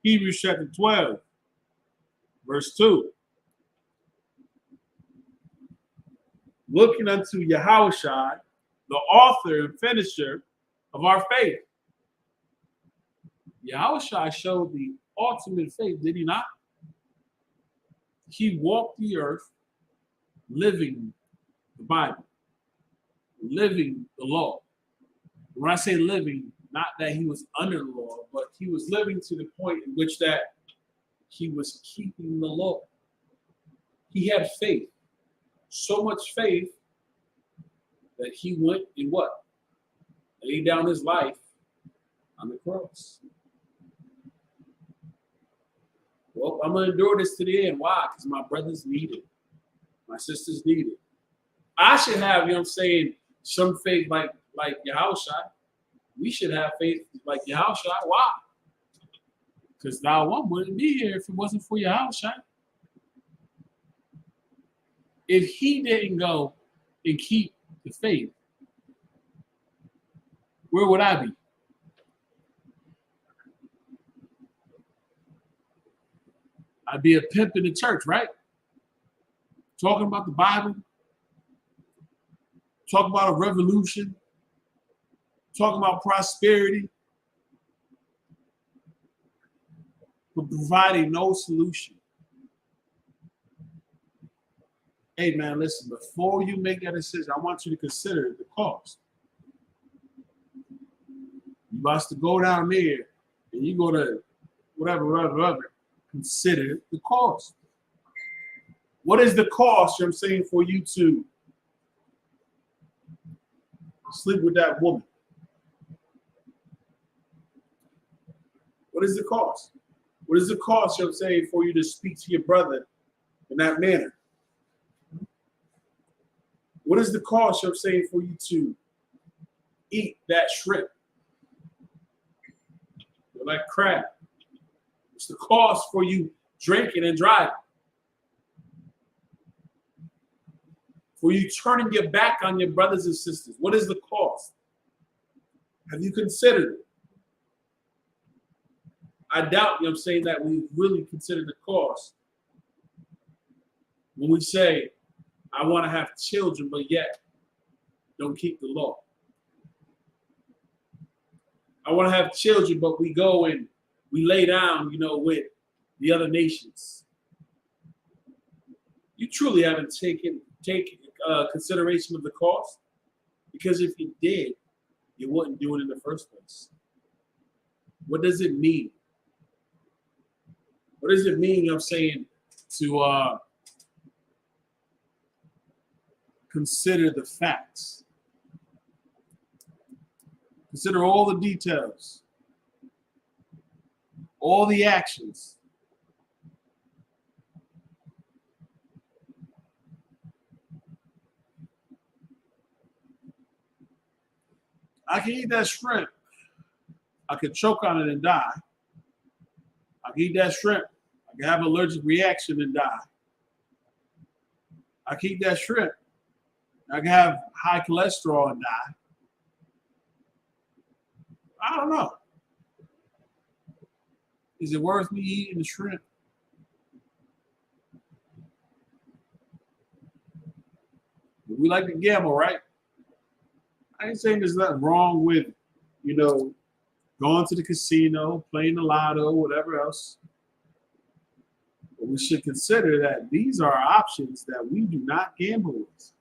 Hebrews chapter 12, verse 2. Looking unto Yahushua, the author and finisher of our faith. Yahushua showed the ultimate faith, did he not? He walked the earth living the Bible, living the law. When I say living, not that he was under the law, but he was living to the point in which that he was keeping the law. He had faith, so much faith that he went and what? Laid down his life on the cross. Well, I'm going to endure this to the end. Why? Because my brothers need it. My sisters need it. I should have, you know what I'm saying, some faith like Yahushua. We should have faith like Yahushua. Why? Because thou one wouldn't be here if it wasn't for Yahushua. If he didn't go and keep the faith, where would I be? I'd be a pimp in the church, right? Talking about the Bible, talking about a revolution, talking about prosperity, but providing no solution. hey man, listen, before you make that decision, I want you to consider the cost. You must to go down there and you go to whatever, consider the cost. What is the cost, I'm saying, for you to sleep with that woman? What is the cost? What is the cost, I'm saying, for you to speak to your brother in that manner? What is the cost, I'm saying, for you to eat that shrimp? Or like crab. What's the cost for you drinking and driving? For you turning your back on your brothers and sisters? What is the cost? Have you considered it? I doubt, I'm saying, that we really consider the cost when we say, I want to have children, but yet don't keep the law. I want to have children, but we go and we lay down, with the other nations. You truly haven't taken consideration of the cost, because if you did, you wouldn't do it in the first place. What does it mean? What does it mean, I'm saying, to consider the facts? Consider all the details, all the actions. I can eat that shrimp. I could choke on it and die. I can eat that shrimp. I can have an allergic reaction and die. I can eat that shrimp. I can have high cholesterol and die. I don't know. Is it worth me eating the shrimp? We like to gamble, right? I ain't saying there's nothing wrong with, going to the casino, playing the lotto, whatever else. But we should consider that these are options that we do not gamble with.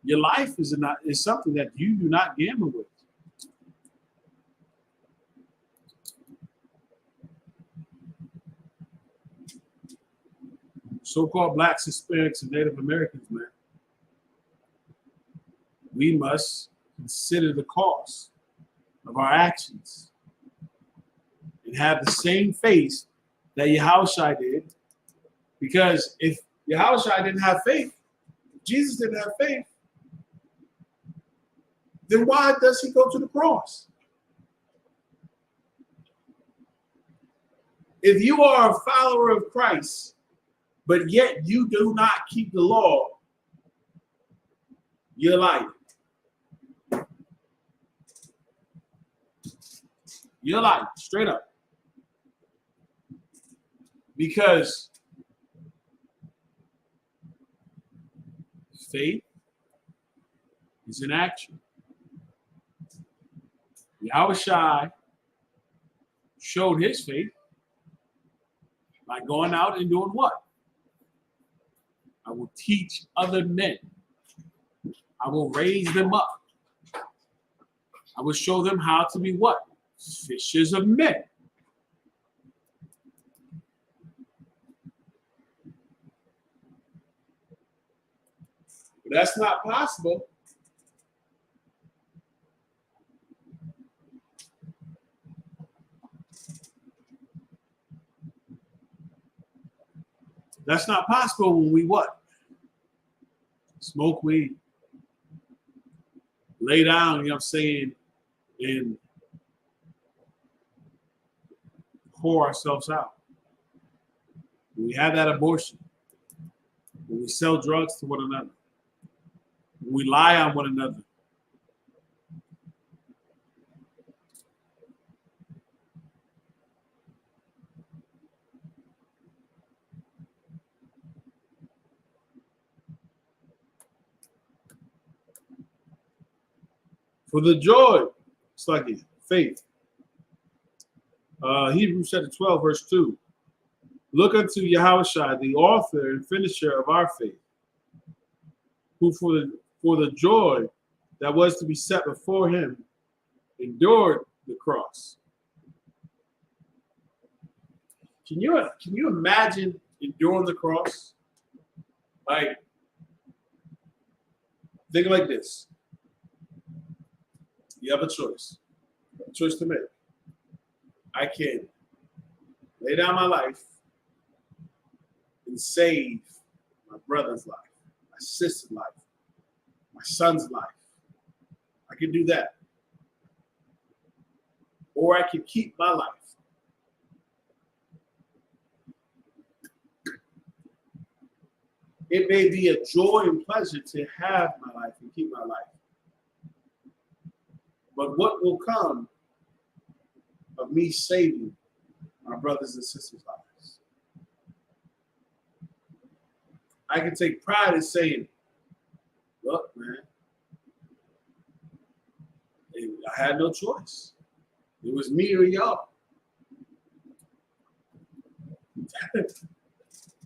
Your life is something that you do not gamble with. So-called blacks, Hispanics, and Native Americans, man, we must consider the cost of our actions and have the same faith that Yahushua did. Because if Yahushua didn't have faith, if Jesus didn't have faith, then why does he go to the cross? If you are a follower of Christ, but yet you do not keep the law, you're lying. You're lying, straight up. Because faith is an action. Yahushua showed his faith by going out and doing what? I will teach other men. I will raise them up. I will show them how to be what? Fishers of men. But that's not possible. That's not possible when we what? Smoke weed. Lay down, you know what I'm saying, and pour ourselves out. When we have that abortion, when we sell drugs to one another, when we lie on one another. For the joy, it's like faith. Hebrews chapter 12, verse 2. Look unto Yahushua, the author and finisher of our faith, who for the joy that was to be set before him endured the cross. Can you imagine enduring the cross? Like, think like this. You have a choice to make. I can lay down my life and save my brother's life, my sister's life, my son's life. I can do that. Or I can keep my life. It may be a joy and pleasure to have my life and keep my life. But what will come of me saving my brothers and sisters' lives? I can take pride in saying, look, man, I had no choice. It was me or y'all.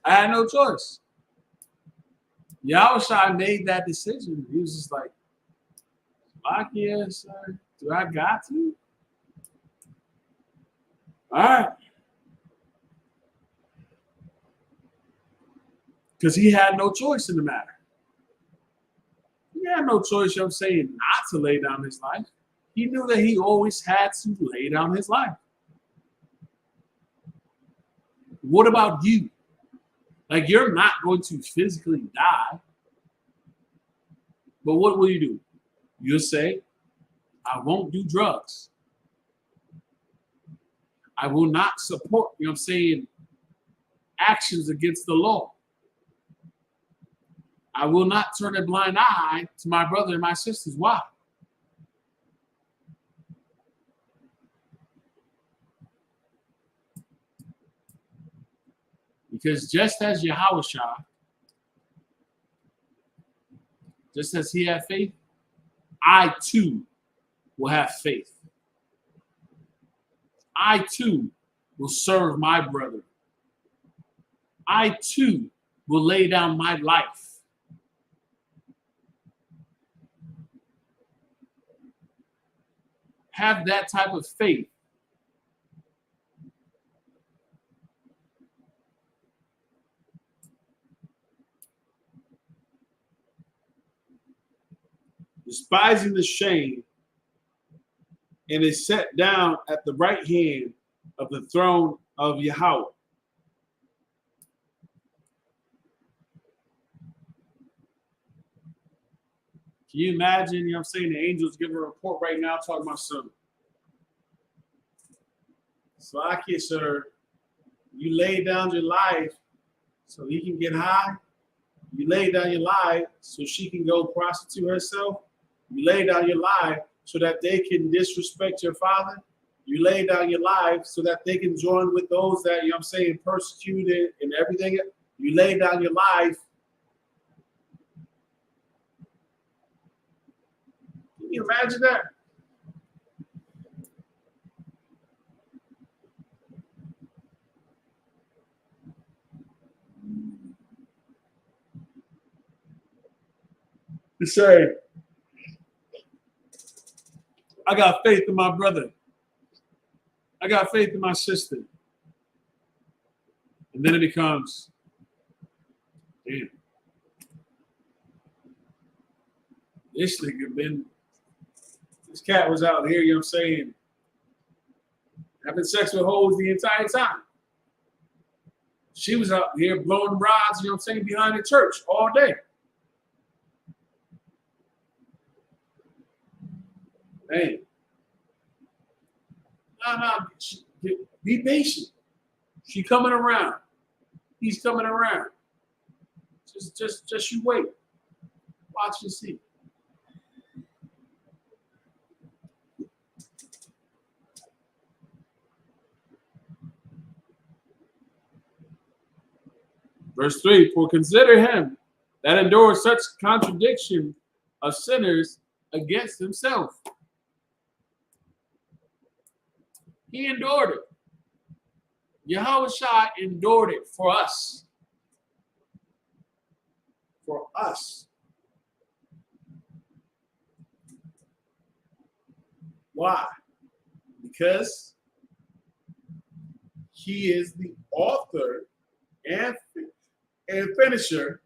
I had no choice. Yahushua made that decision. He was just like, fuck yeah, sir. Do I got to? All right. Because he had no choice in the matter. He had no choice, I'm saying, not to lay down his life. He knew that he always had to lay down his life. What about you? Like, you're not going to physically die. But what will you do? You'll say, I won't do drugs. I will not support, actions against the law. I will not turn a blind eye to my brother and my sisters. Why? Because just as Yahushua, just as he had faith, I too will have faith. I too will serve my brother. I too will lay down my life. Have that type of faith. Despising the shame, and is set down at the right hand of the throne of Yahweh. Can you imagine, the angels give a report right now talking about something. So I can, sir, you lay down your life so he can get high. You lay down your life so she can go prostitute herself. You lay down your life so that they can disrespect your father. You lay down your life so that they can join with those that, persecuted and everything. You lay down your life. Can you imagine that? To say, I got faith in my brother. I got faith in my sister. And then it becomes, damn, this cat was out here, having sex with hoes the entire time. She was out here blowing rods, behind the church all day. Man. Be patient. She coming around. He's coming around. Just you wait. Watch and see. Verse 3, for consider him that endured such contradiction of sinners against himself. He endured it. Yahushua endured it for us. For us. Why? Because he is the author and finisher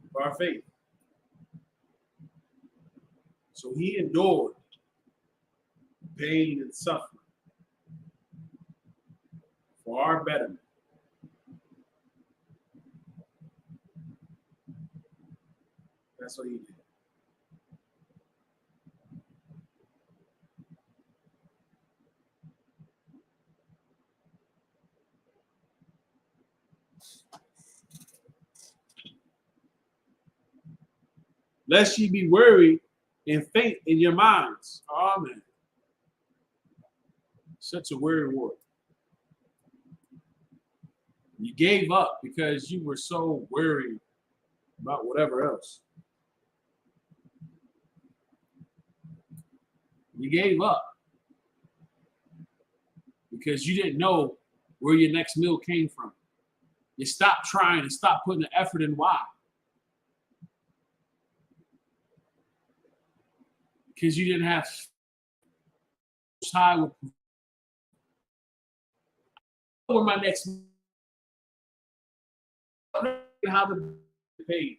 of our faith. So he endured pain and suffering for our betterment. That's what he did. Lest ye be weary and faint in your minds. Amen. Such a weary word. You gave up because you were so worried about whatever else. You gave up because you didn't know where your next meal came from. You stopped trying and stopped putting the effort in why. Because you didn't have high with where my next how to pay.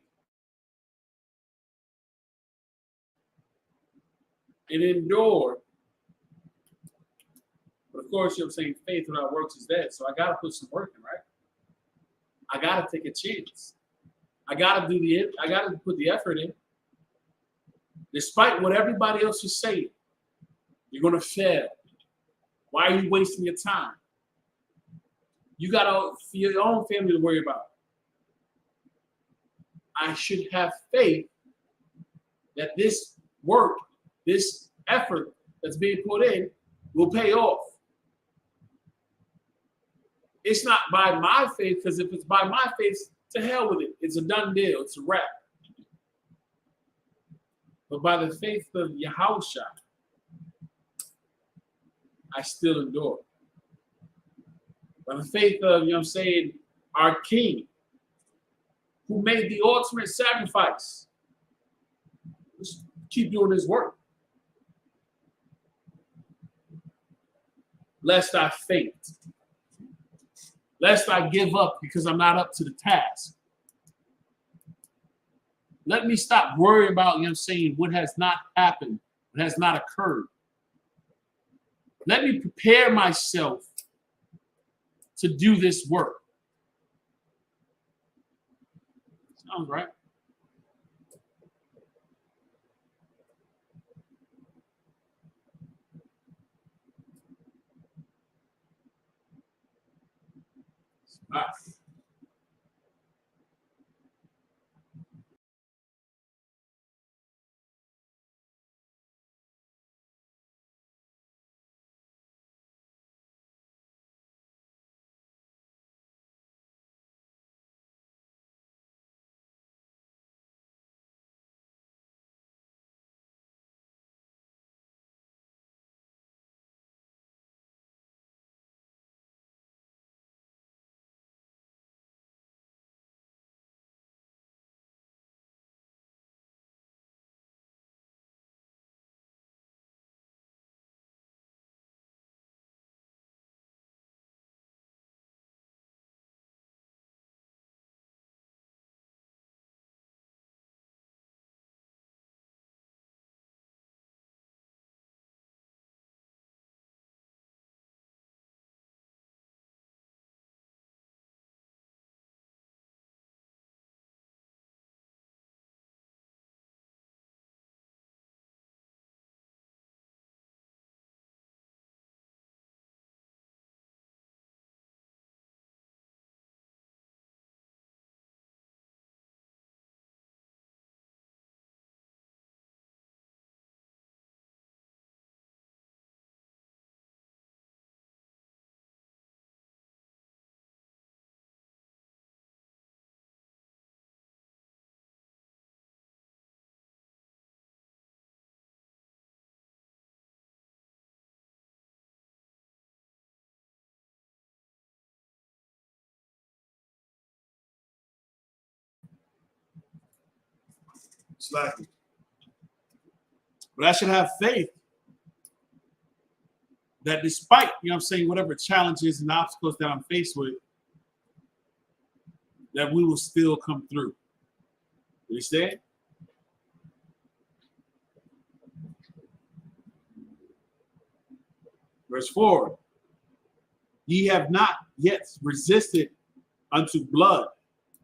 And endure. But of course, you know what I'm saying, faith without works is dead. So I gotta put some work in, right? I gotta take a chance. I gotta put the effort in. Despite what everybody else is saying, you're gonna fail. Why are you wasting your time? You got your own family to worry about. I should have faith that this work, this effort that's being put in will pay off. It's not by my faith, because if it's by my faith, to hell with it. It's a done deal. It's a wrap. But by the faith of Yahushua, I still endure. By the faith of, you know what I'm saying, our King, who made the ultimate sacrifice. Let's keep doing his work. Lest I faint. Lest I give up because I'm not up to the task. Let me stop worrying about, you know what I'm saying, what has not happened, what has not occurred. Let me prepare myself to do this work. Sounds right. All right. Slacking. But I should have faith that despite, you know what I'm saying, whatever challenges and obstacles that I'm faced with, that we will still come through. You understand? Verse 4, ye have not yet resisted unto blood,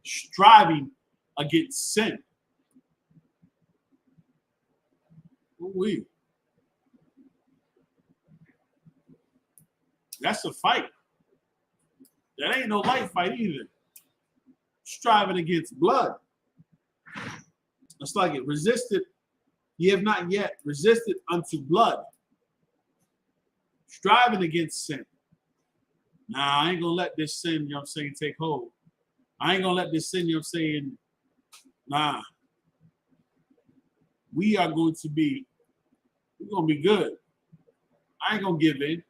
striving against sin. Ooh-wee. That's a fight. That ain't no light fight either. Striving against blood. It's like it resisted. Ye have not yet resisted unto blood, striving against sin. Nah, I ain't gonna let this sin, you know what I'm saying, take hold. I ain't gonna let this sin, you know what I'm saying, nah. We're gonna be good. I ain't gonna give in.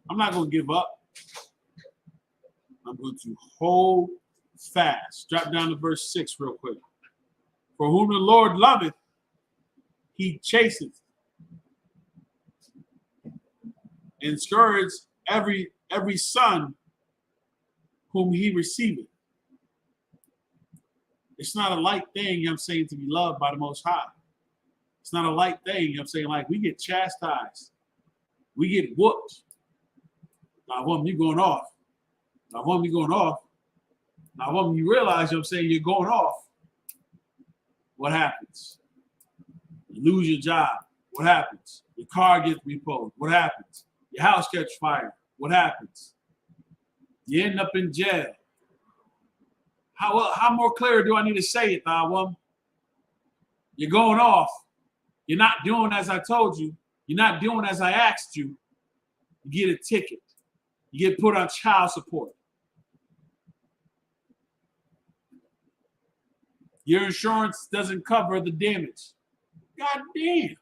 I'm not gonna give up. I'm going to hold fast. Drop down to verse 6 real quick. For whom the Lord loveth, he chasteth and scourges every son whom he receiveth. It's not a light thing, you know what I'm saying, to be loved by the Most High. It's not a light thing, you know what I'm saying, like we get chastised. We get whooped. Now, woman, you going off. Now, woman, you going off. Now, woman, you realize, you know what I'm saying, you're going off. What happens? You lose your job. What happens? Your car gets repoed. What happens? Your house catches fire. What happens? You end up in jail. How more clear do I need to say it, woman? You're going off. You're not doing as I told you. You're not doing as I asked you. You get a ticket. You get put on child support. Your insurance doesn't cover the damage. God damn.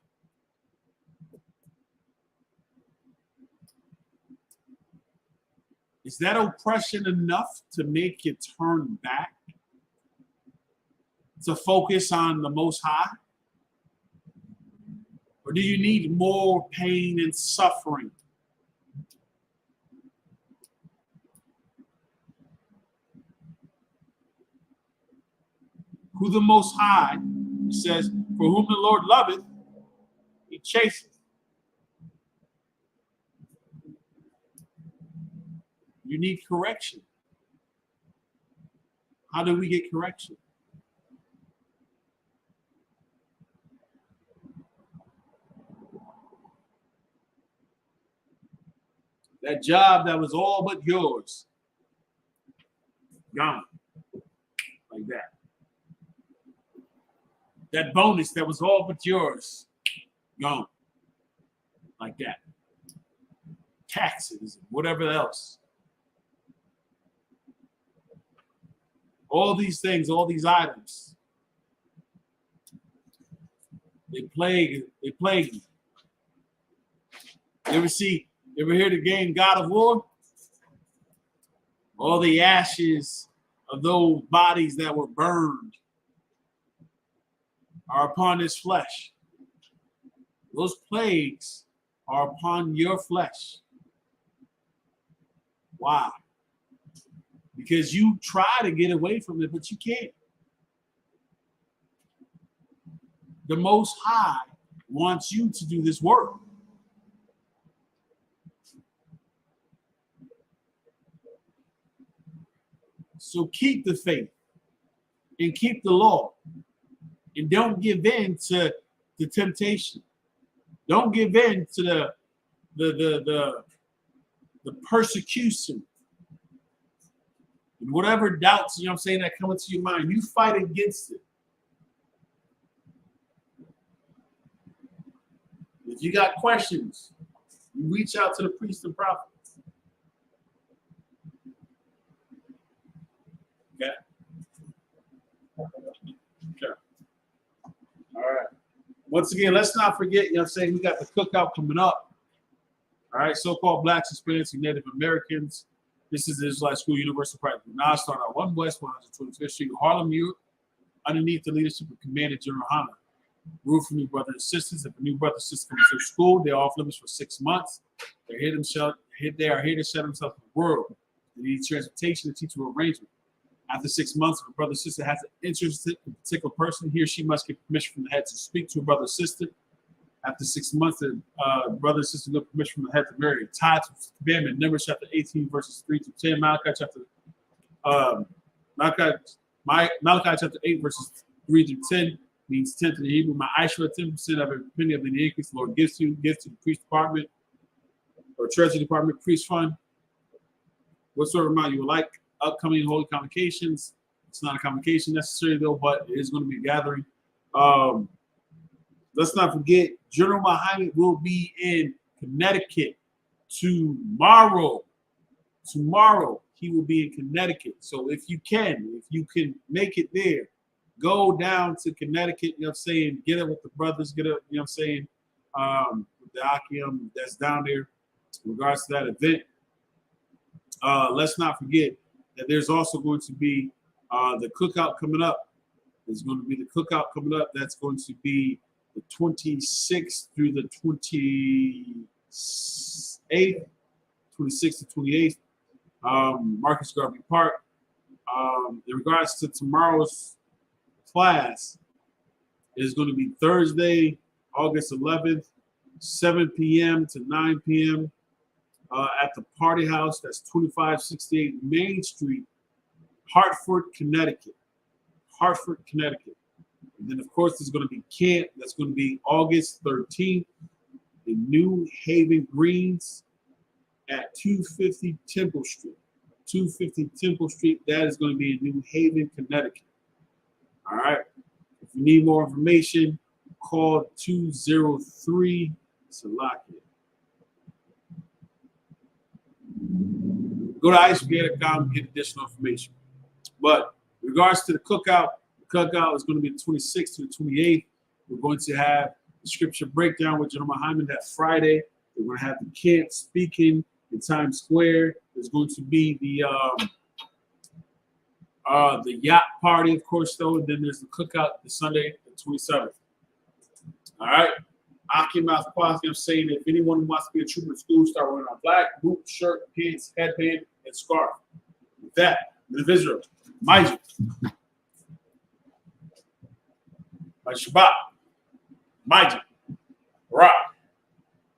Is that oppression enough to make you turn back? To focus on the Most High? Or do you need more pain and suffering? Who the Most High, he says, for whom the Lord loveth, he chasteth. You need correction. How do we get correction? That job that was all but yours, gone, like that. That bonus that was all but yours, gone, like that. Taxes, whatever else. All these things, all these items, they plague you. You ever hear the game God of War? All the ashes of those bodies that were burned are upon his flesh. Those plagues are upon your flesh. Why? Because you try to get away from it, but you can't. The Most High wants you to do this work. So keep the faith and keep the law. And don't give in to the temptation. Don't give in to the persecution. And whatever doubts, you know what I'm saying, that come into your mind, you fight against it. If you got questions, you reach out to the priest and prophet. Okay? Okay. All right. Once again, let's not forget, you know what I'm saying, we got the cookout coming up. All right, so-called Blacks experiencing Native Americans. This is the Israelite School Universal Practice. Now I start out 1 West 125th Street, Harlem, New York, underneath the leadership of Commander General YAHANNA. Rule for new brothers and sisters. If a new brother or sister comes to school, they're off limits for 6 months. They are here to shut themselves in the world. They need transportation and teacher arrangement. After 6 months, if a brother or sister has an interest in a particular person, he or she must get permission from the head to speak to a brother or sister. After 6 months, the brother or sister get permission from the head to marry. Tied to commandment, Numbers chapter 18, verses 3 to 10. Malachi chapter 8, verses 3 through 10 means 10 to the Hebrew. My I.S.U.P.K 10% of every penny of the increase the Lord gives to the priest department or treasury department, priest fund. What sort of amount you would like? Upcoming holy convocations. It's not a convocation necessarily though, but it is going to be a gathering. Let's not forget, General Muhammad will be in Connecticut tomorrow. Tomorrow he will be in Connecticut. So if you can make it there, go down to Connecticut, you know what I'm saying? Get up with the brothers, get up, you know what I'm saying? With the Akim that's down there in regards to that event. Let's not forget that there's also going to be the cookout coming up. There's going to be the cookout coming up. That's going to be the 26th through the 28th, 26th to 28th, Marcus Garvey Park. In regards to tomorrow's class, is going to be Thursday, August 11th, 7 p.m. to 9 p.m. At the Party House. That's 2568 Main Street, Hartford, Connecticut. Hartford, Connecticut. And then, of course, there's going to be camp. That's going to be August 13th in New Haven Greens at 250 Temple Street. 250 Temple Street. That is going to be in New Haven, Connecticut. All right. If you need more information, call 203 Salakia. Go to I.S.U.P.K.com, get additional information. But in regards to the cookout is going to be the 26th to the 28th. We're going to have the scripture breakdown with General Muhammad that Friday. We're going to have the kids speaking in Times Square. There's going to be the yacht party, of course, though, and then there's the cookout the Sunday, the 27th. All right. Akim I'm saying if anyone wants to be a trooper in school, start wearing a black boot, shirt, pants, headband, and scarf. With that, the Israel, Majid, my Shabbat, Majid, Rock,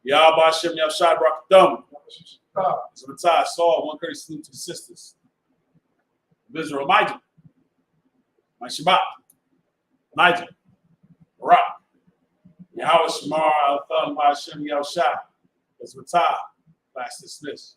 Yahweh Hashem, Yahshai, Barak Dum, Zamatai, Saul, one courtesy salute to the sisters. Israel, Majid, my Shabbat, Majid, Rock. Yahweh Shemar, Al-Thal, Hashem, Yahshai. That's Matai. Last dismissed.